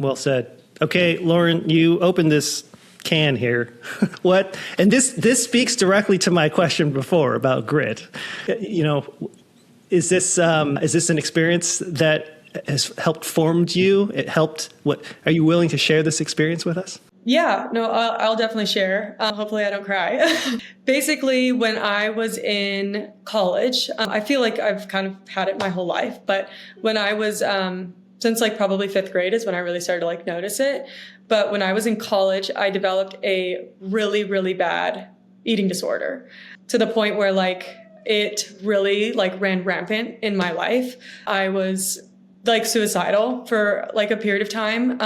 Well said. Okay, Lauren, you opened this can here. What? And this speaks directly to my question before about grit. You know, is this an experience that has helped formed you? It helped. What? Are you willing to share this experience with us? Yeah, no, I'll definitely share. Hopefully I don't cry. Basically, when I was in college, I feel like I've kind of had it my whole life, but when I was, since like probably 5th grade is when I really started to like notice it. But when I was in college, I developed a really, really bad eating disorder to the point where like it really like ran rampant in my life. I was like suicidal for like a period of time.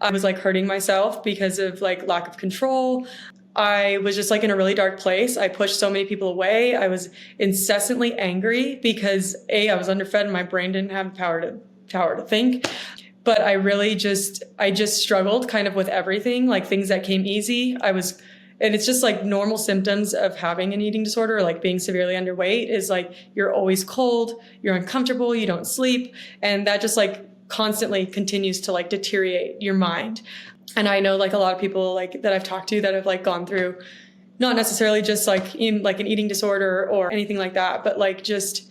I was like hurting myself because of like lack of control. I was just like in a really dark place. I pushed so many people away. I was incessantly angry because I was underfed and my brain didn't have the power to think. But I just struggled kind of with everything, like things that came easy. And it's just like normal symptoms of having an eating disorder or like being severely underweight is like, you're always cold, you're uncomfortable, you don't sleep. And that just like constantly continues to like deteriorate your mind. And I know like a lot of people like that I've talked to that have like gone through not necessarily just like in like an eating disorder or anything like that, but like just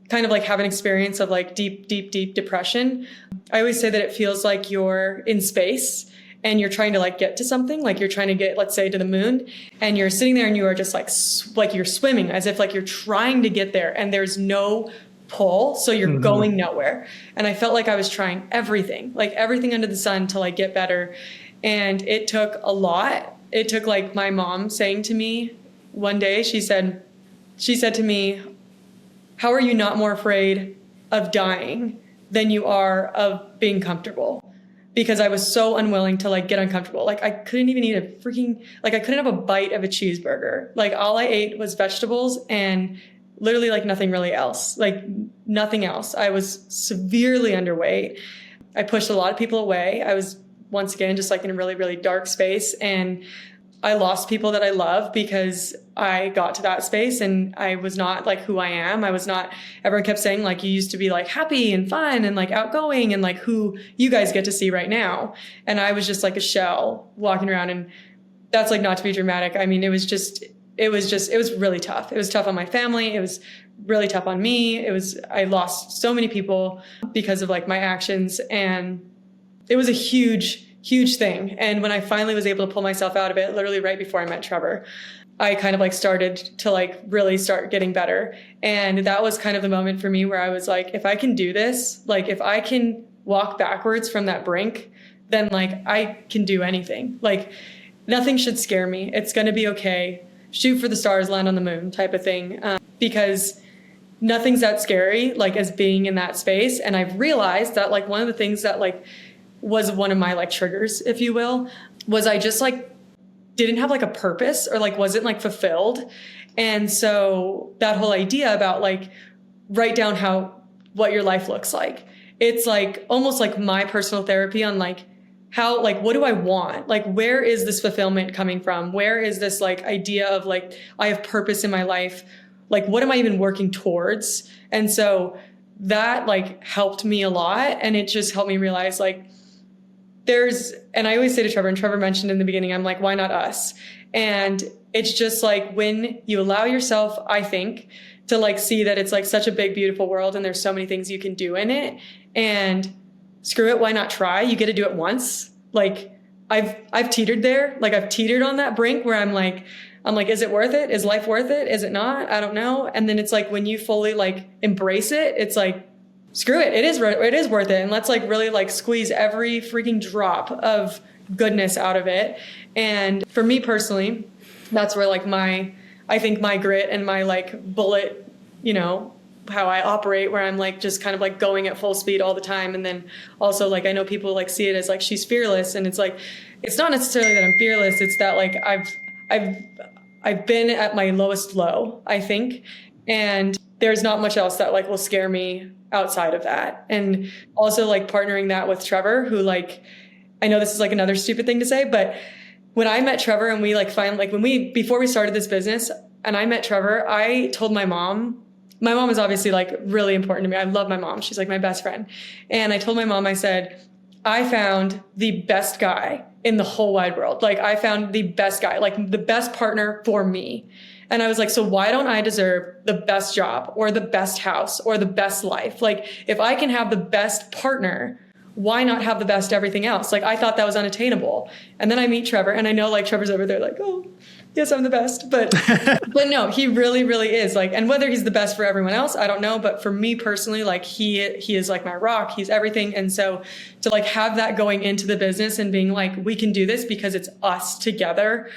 kind of like have an experience of like deep depression. I always say that it feels like you're in space and you're trying to like get to something, like you're trying to get, let's say, to the moon, and you're sitting there and you are just like you're swimming as if like you're trying to get there and there's no pull, so you're going nowhere. And I felt like I was trying everything under the sun to like get better. And it took a lot. It took like my mom saying to me one day, she said to me, how are you not more afraid of dying than you are of being comfortable? Because I was so unwilling to like get uncomfortable. Like I couldn't even eat I couldn't have a bite of a cheeseburger. Like all I ate was vegetables and literally like nothing really else, like nothing else. I was severely underweight. I pushed a lot of people away. I was once again just like in a really, really dark space. And I lost people that I love because I got to that space and I was not like who I am. Everyone kept saying like, you used to be like happy and fun and like outgoing and like who you guys get to see right now. And I was just like a shell walking around, and that's like not to be dramatic. I mean, it was really tough. It was tough on my family. It was really tough on me. I lost so many people because of like my actions, and it was a huge thing. And when I finally was able to pull myself out of it, literally right before I met Trevor, I kind of like started to like really start getting better. And that was kind of the moment for me where I was like, if I can do this, like if I can walk backwards from that brink, then like I can do anything. Like nothing should scare me. It's going to be okay. Shoot for the stars, land on the moon type of thing. Because nothing's that scary, like as being in that space. And I've realized that like one of the things that like was one of my like triggers, if you will, was I just like didn't have like a purpose or like wasn't like fulfilled. And so that whole idea about like write down what your life looks like. It's like almost like my personal therapy on like how, like, what do I want? Like, where is this fulfillment coming from? Where is this like idea of like, I have purpose in my life? Like, what am I even working towards? And so that like helped me a lot. And it just helped me realize like, and I always say to Trevor, and Trevor mentioned in the beginning, I'm like, why not us? And it's just like when you allow yourself, I think, to like see that it's like such a big, beautiful world and there's so many things you can do in it, and screw it, why not try? You get to do it once. Like I've teetered there. Like I've teetered on that brink where I'm like, is it worth it? Is life worth it? Is it not? I don't know. And then it's like when you fully like embrace it, it's like, screw it. It is worth it. And let's like really like squeeze every freaking drop of goodness out of it. And for me personally, that's where like I think my grit and my like bullet, you know, how I operate, where I'm like just kind of like going at full speed all the time. And then also like I know people like see it as like she's fearless, and it's like it's not necessarily that I'm fearless, it's that like I've been at my lowest low, I think, and there's not much else that like will scare me outside of that. And also like partnering that with Trevor, who like, I know this is like another stupid thing to say, but when I met Trevor and we like finally, like before we started this business and I met Trevor, I told my mom is obviously like really important to me. I love my mom. She's like my best friend. And I told my mom, I said, I found the best guy in the whole wide world. Like I found the best guy, like the best partner for me. And I was like, so why don't I deserve the best job or the best house or the best life? Like if I can have the best partner, why not have the best everything else? Like I thought that was unattainable. And then I meet Trevor, and I know like Trevor's over there like, oh, yes, I'm the best. But no, he really, really is like, and whether he's the best for everyone else, I don't know. But for me personally, like he is like my rock. He's everything. And so to like have that going into the business and being like, we can do this because it's us together.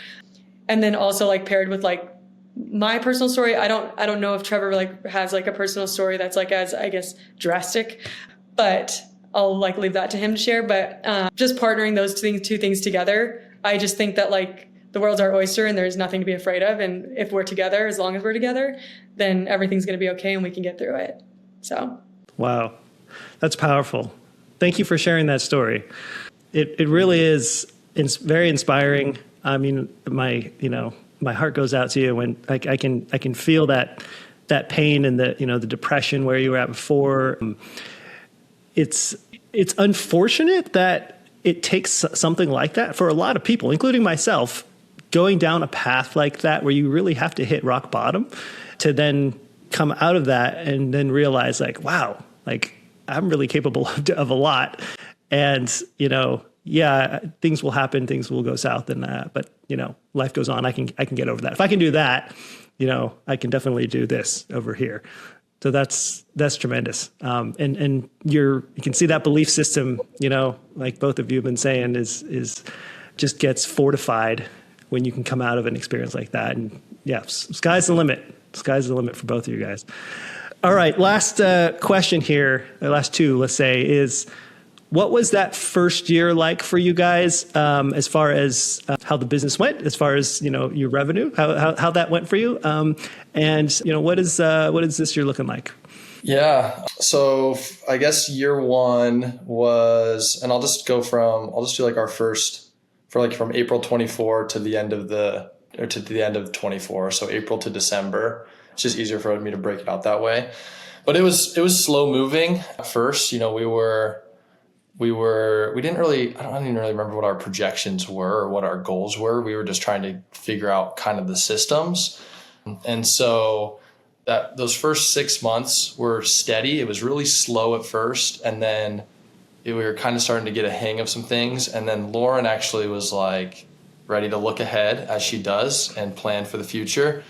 And then also like paired with like my personal story. I don't know if Trevor like has like a personal story that's like as, I guess, drastic, but I'll like leave that to him to share. But just partnering those two things together, I just think that like the world's our oyster and there's nothing to be afraid of. And if we're together, as long as we're together, then everything's going to be okay and we can get through it. So. Wow. That's powerful. Thank you for sharing that story. It really is very inspiring. I mean, my heart goes out to you when I can feel that pain and the depression where you were at before. It's unfortunate that it takes something like that for a lot of people, including myself, going down a path like that where you really have to hit rock bottom to then come out of that and then realize like, wow, like I'm really capable of a lot. And, yeah, things will happen, things will go south and that, but life goes on. I can get over that. If I can do that, I can definitely do this over here. So that's tremendous. And you can see that belief system, like both of you have been saying is just gets fortified when you can come out of an experience like that. And yeah, sky's the limit. Sky's the limit for both of you guys. All right. Last question here, the last two, let's say, is what was that first year like for you guys, as far as how the business went, as far as, your revenue, how that went for you? And what is this year looking like? Yeah. So I guess year one was, and I'll just do like our first for like from April 24 to the end of the end of 24. So April to December. It's just easier for me to break it out that way. But it was slow moving at first. We didn't really, I don't even really remember what our projections were or what our goals were. We were just trying to figure out kind of the systems. And so those first 6 months were steady. It was really slow at first. And then we were kind of starting to get a hang of some things. And then Lauren actually was like ready to look ahead as she does and plan for the future.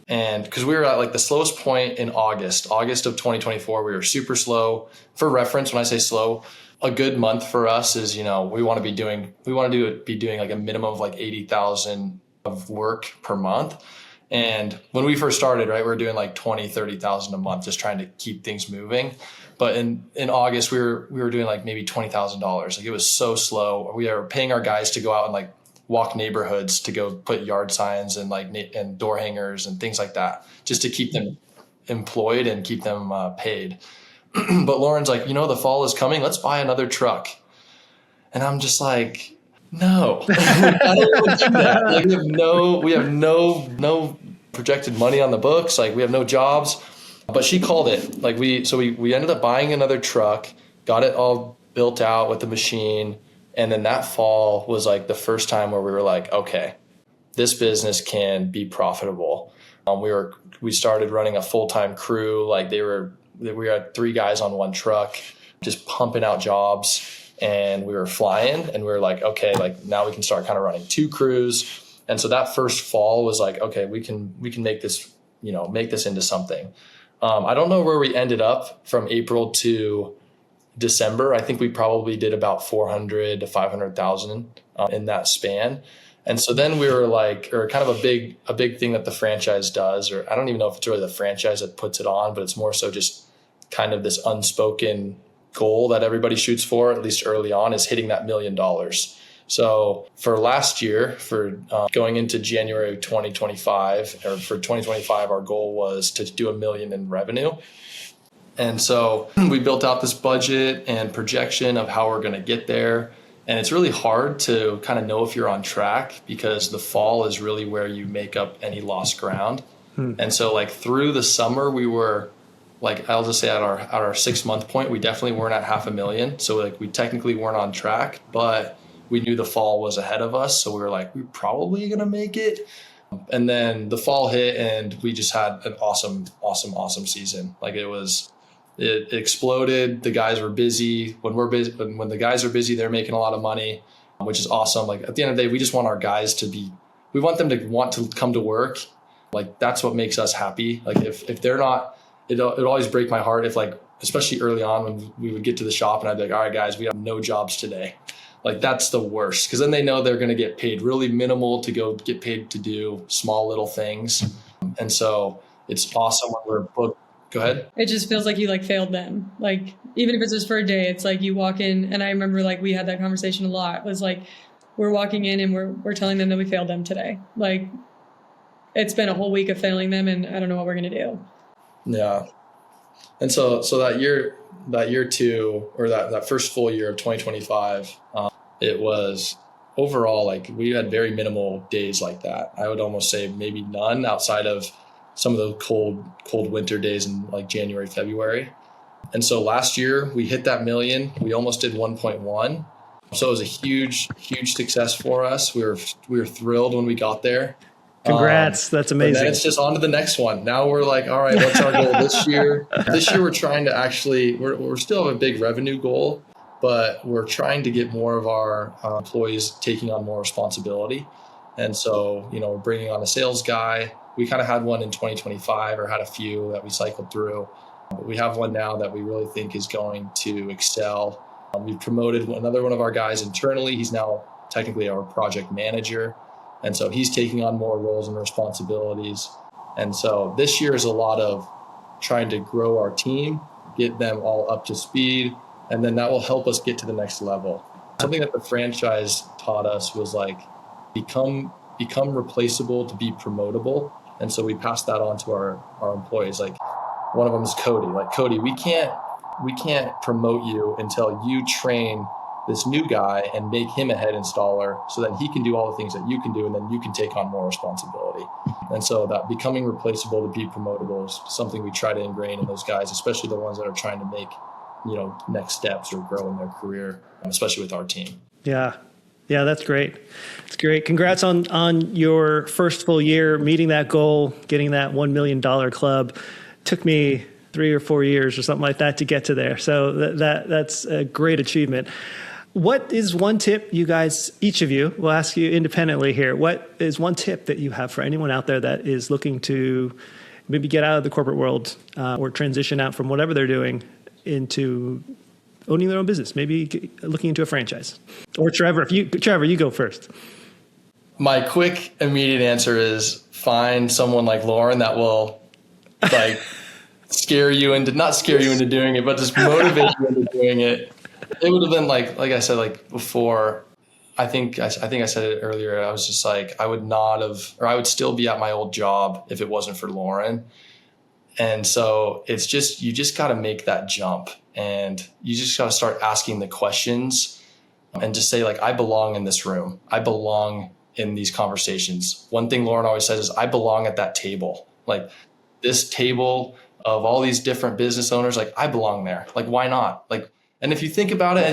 And because we were at like the slowest point in August of 2024, we were super slow. For reference, when I say slow, a good month for us is, we want to be doing like a minimum of like 80,000 of work per month. And when we first started, right, we were doing like 20, 30,000 a month, just trying to keep things moving. But in August, we were doing like maybe $20,000. Like it was so slow. We are paying our guys to go out and like walk neighborhoods to go put yard signs and and door hangers and things like that, just to keep them employed and keep them paid. But Lauren's like, the fall is coming. Let's buy another truck. And I'm just like, no, I don't want to do that. Like we have no projected money on the books. Like we have no jobs. But she called it. Like we ended up buying another truck, got it all built out with the machine. And then that fall was like the first time where we were like, okay, this business can be profitable. We started running a full-time crew. Like we had 3 guys on one truck, just pumping out jobs. and we were flying, and we were like, okay, like now we can start kind of running 2 crews. And so that first fall was like, okay, we can make this, make this into something. I don't know where we ended up from April to December. I think we probably did about 400 to 500,000 in that span. And so then we were like, or kind of a big thing that the franchise does, or I don't even know if it's really the franchise that puts it on, but it's more so just kind of this unspoken goal that everybody shoots for, at least early on, is hitting that $1 million. So for last year, for going into January of 2025, or for 2025, our goal was to do $1 million in revenue. And so we built out this budget and projection of how we're going to get there. And it's really hard to kind of know if you're on track, because the fall is really where you make up any lost ground. And so like through the summer, we were like, I'll just say at our 6-month point, we definitely weren't at $500,000. So like we technically weren't on track, but we knew the fall was ahead of us. So we were like, we're probably going to make it. And then the fall hit, and we just had an awesome season. Like it exploded. The guys were busy. When we're busy, when the guys are busy, they're making a lot of money, which is awesome. Like at the end of the day, we just want our guys we want them to want to come to work. Like that's what makes us happy. Like if they're not, it always break my heart if, like, especially early on when we would get to the shop and I'd be like, all right, guys, we have no jobs today. Like that's the worst, because then they know they're going to get paid really minimal to go get paid to do small little things. And so it's awesome when we're booked. Go ahead. It just feels like you like failed them. Like even if it's just for a day, it's like you walk in, and I remember like we had that conversation a lot. It was like we're walking in and we're telling them that we failed them today. Like it's been a whole week of failing them, and I don't know what we're going to do. Yeah. And so that year 2, or that first full year of 2025, it was overall, like we had very minimal days like that. I would almost say maybe none, outside of some of the cold winter days in like January, February. And so last year we hit that $1 million. We almost did 1.1. So it was a huge success for us. We were thrilled when we got there. Congrats. That's amazing. And then it's just on to the next one. Now we're like, all right, what's our goal this year? This year we're trying to actually, we're still have a big revenue goal, but we're trying to get more of our employees taking on more responsibility. And so, we're bringing on a sales guy. We kind of had one in 2025, or had a few that we cycled through. But we have one now that we really think is going to excel. We've promoted another one of our guys internally. He's now technically our project manager. And so he's taking on more roles and responsibilities. And so this year is a lot of trying to grow our team, get them all up to speed, and then that will help us get to the next level. Something that the franchise taught us was like, become replaceable to be promotable. And so we passed that on to our employees. Like one of them is Cody. Like, Cody, we can't promote you until you train this new guy and make him a head installer, so that he can do all the things that you can do, and then you can take on more responsibility. And so that becoming replaceable to be promotable is something we try to ingrain in those guys, especially the ones that are trying to make, next steps or grow in their career, especially with our team. Yeah, that's great. It's great. Congrats on your first full year, meeting that goal, getting that $1 million club. Took me 3 or 4 years or something like that to get to there. So that's a great achievement. What is one tip you guys, each of you, we'll ask you independently here, what is one tip that you have for anyone out there that is looking to maybe get out of the corporate world or transition out from whatever they're doing into owning their own business, maybe looking into a franchise? Or Trevor, you go first. My quick, immediate answer is find someone like Lauren that will like not scare you into doing it, but just motivate you into doing it. It would have been like I said, like before, I think I said it earlier. I was just like, I would still be at my old job if it wasn't for Lauren. And so it's just, you just got to make that jump, and you just got to start asking the questions and just say like, I belong in this room. I belong in these conversations. One thing Lauren always says is, I belong at that table. Like this table of all these different business owners, like I belong there. Like, why not? Like, and if you think about it,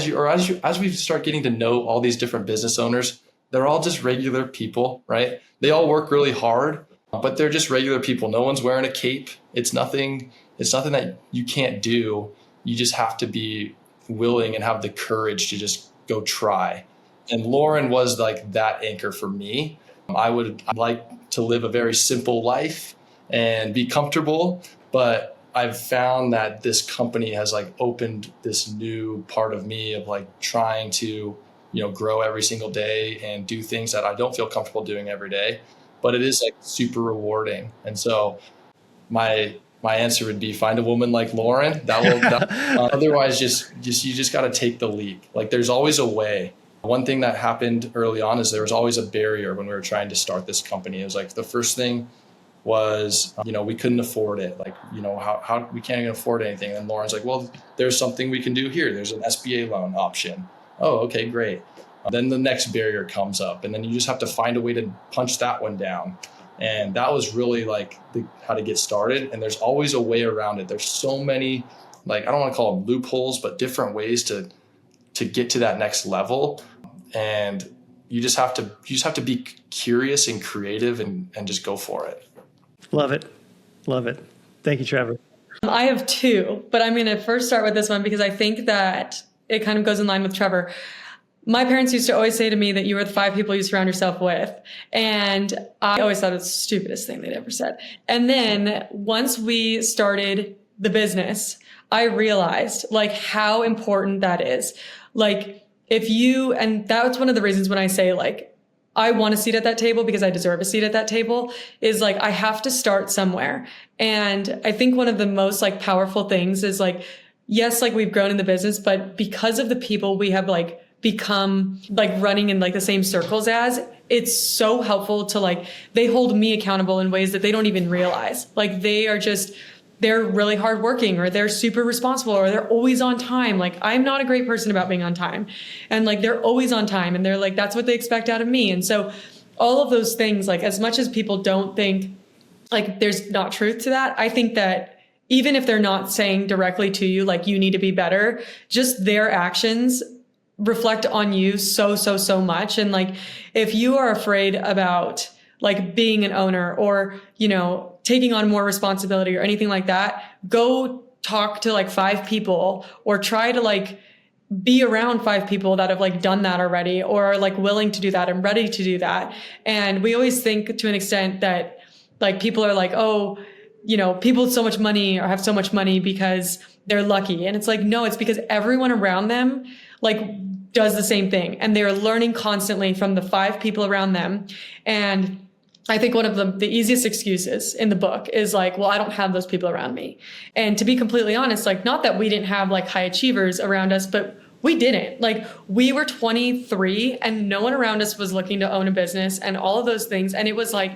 as we start getting to know all these different business owners, they're all just regular people, right? They all work really hard, but they're just regular people. No one's wearing a cape. It's nothing that you can't do. You just have to be willing and have the courage to just go try. And Lauren was like that anchor for me. I'd like to live a very simple life and be comfortable, but I've found that this company has like opened this new part of me of like trying to, grow every single day and do things that I don't feel comfortable doing every day, but it is like super rewarding. And so my answer would be find a woman like Lauren. Otherwise you just got to take the leap. Like there's always a way. One thing that happened early on is there was always a barrier when we were trying to start this company. It was like the first thing was, we couldn't afford it. Like, how we can't even afford anything. And Lauren's like, well, there's something we can do here. There's an SBA loan option. Oh, okay, great. Then the next barrier comes up, and then you just have to find a way to punch that one down. And that was really like how to get started. And there's always a way around it. There's so many, like, I don't want to call them loopholes, but different ways to get to that next level. And you just have to be curious and creative and just go for it. Love it. Love it. Thank you, Trevor. I have two, but I'm going to first start with this one because I think that it kind of goes in line with Trevor. My parents used to always say to me that you are the 5 people you surround yourself with. And I always thought it was the stupidest thing they'd ever said. And then once we started the business, I realized like how important that is. Like and that's one of the reasons when I say like, I want a seat at that table because I deserve a seat at that table is like, I have to start somewhere. And I think one of the most like powerful things is like, yes, like we've grown in the business, but because of the people we have like become like running in like the same circles as, it's so helpful to like, they hold me accountable in ways that they don't even realize. Like they're really hardworking or they're super responsible or they're always on time. Like I'm not a great person about being on time and like they're always on time and they're like, that's what they expect out of me. And so all of those things, like as much as people don't think like there's not truth to that, I think that even if they're not saying directly to you, like you need to be better, just their actions reflect on you so much. And like, if you are afraid about like being an owner or, taking on more responsibility or anything like that, go talk to like 5 people or try to like be around 5 people that have like done that already or are like willing to do that and ready to do that. And we always think to an extent that like people are like, oh, people with so much money or have so much money because they're lucky. And it's like, no, it's because everyone around them like does the same thing. And they're learning constantly from the 5 people around them. And I think one of the easiest excuses in the book is like, well, I don't have those people around me. And to be completely honest, like not that we didn't have like high achievers around us, but we didn't. Like we were 23 and no one around us was looking to own a business and all of those things. And it was like,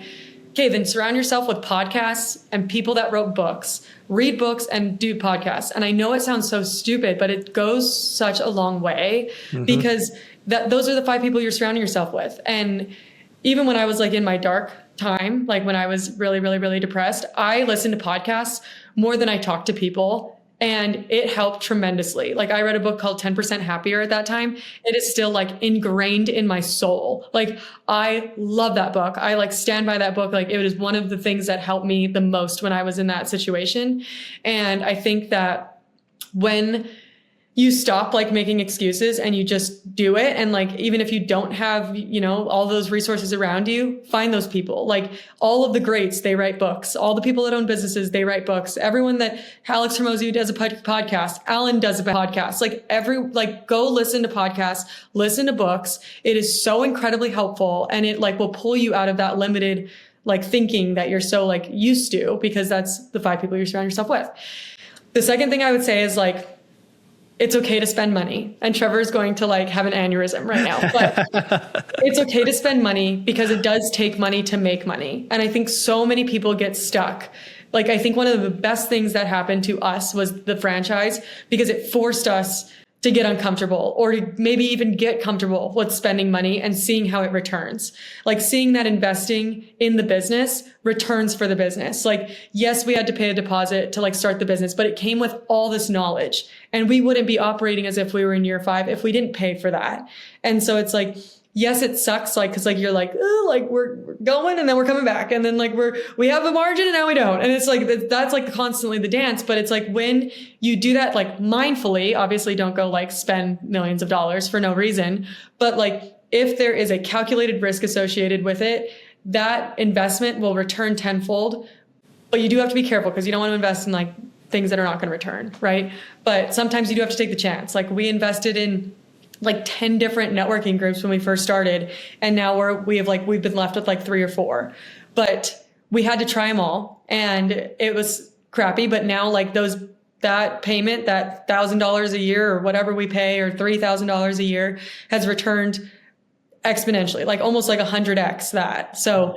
okay, then surround yourself with podcasts and people that wrote books, read books and do podcasts. And I know it sounds so stupid, but it goes such a long way because those are the 5 people you're surrounding yourself with. And even when I was like in my dark time, like when I was really, really, really depressed, I listened to podcasts more than I talked to people. And it helped tremendously. Like I read a book called 10% Happier at that time. It is still like ingrained in my soul. Like I love that book. I like stand by that book. Like it was one of the things that helped me the most when I was in that situation. And I think that when you stop like making excuses and you just do it. And like, even if you don't have, all those resources around you, find those people. Like all of the greats, they write books. All the people that own businesses, they write books. Everyone that Alex Hormozy does a podcast, Alan does a podcast, go listen to podcasts, listen to books. It is so incredibly helpful. And it like will pull you out of that limited like thinking that you're so like used to, because that's the 5 people you surround yourself with. The second thing I would say is like, it's okay to spend money. And Trevor is going to like have an aneurysm right now, but it's okay to spend money because it does take money to make money. And I think so many people get stuck. Like, I think one of the best things that happened to us was the franchise because it forced us to get uncomfortable or to maybe even get comfortable with spending money and seeing how it returns. Like seeing that investing in the business returns for the business. Like, yes, we had to pay a deposit to like start the business, but it came with all this knowledge and we wouldn't be operating as if we were in year 5 if we didn't pay for that. And so it's like, yes, it sucks. Like, cause like, you're like, oh, like we're going and then we're coming back. And then like we have a margin and now we don't. And it's like, that's like constantly the dance. But it's like when you do that, like mindfully, obviously don't go like spend millions of dollars for no reason. But like, if there is a calculated risk associated with it, that investment will return tenfold. But you do have to be careful because you don't want to invest in like things that are not going to return, right? But sometimes you do have to take the chance. Like we invested in like 10 different networking groups when we first started. And now we've been left with like 3 or 4, but we had to try them all and it was crappy. But now like that payment, that $1,000 a year or whatever we pay, or $3,000 a year, has returned exponentially, like almost like 100x that. So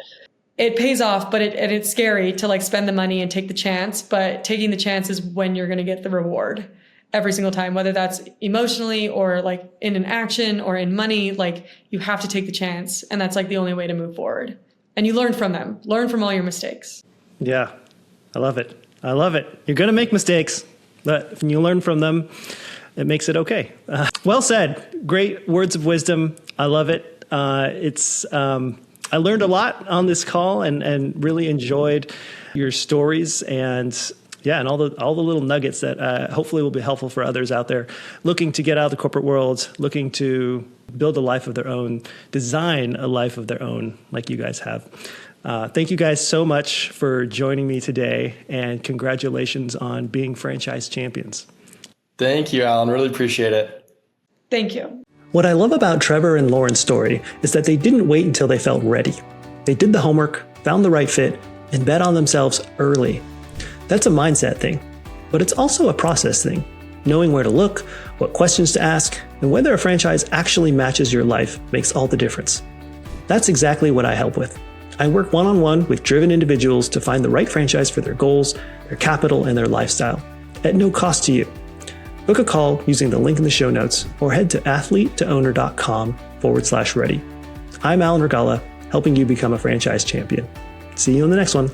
it pays off, but it's scary to like spend the money and take the chance, but taking the chance is when you're going to get the reward every single time, whether that's emotionally or like in an action or in money. Like you have to take the chance, and that's like the only way to move forward. And you learn from them, learn from all your mistakes. Yeah, I love it. I love it. You're going to make mistakes, but if you learn from them, it makes it okay. Well said. Great words of wisdom. I love it. I learned a lot on this call and really enjoyed your stories and all the little nuggets that hopefully will be helpful for others out there looking to get out of the corporate world, looking to build a life of their own, design a life of their own like you guys have. Thank you guys so much for joining me today, and congratulations on being franchise champions. Thank you, Alan. Really appreciate it. Thank you. What I love about Trevor and Lauren's story is that they didn't wait until they felt ready. They did the homework, found the right fit, and bet on themselves early. That's a mindset thing, but it's also a process thing. Knowing where to look, what questions to ask, and whether a franchise actually matches your life makes all the difference. That's exactly what I help with. I work one-on-one with driven individuals to find the right franchise for their goals, their capital, and their lifestyle, at no cost to you. Book a call using the link in the show notes or head to athletetoowner.com/ready. I'm Alan Regala, helping you become a franchise champion. See you in the next one.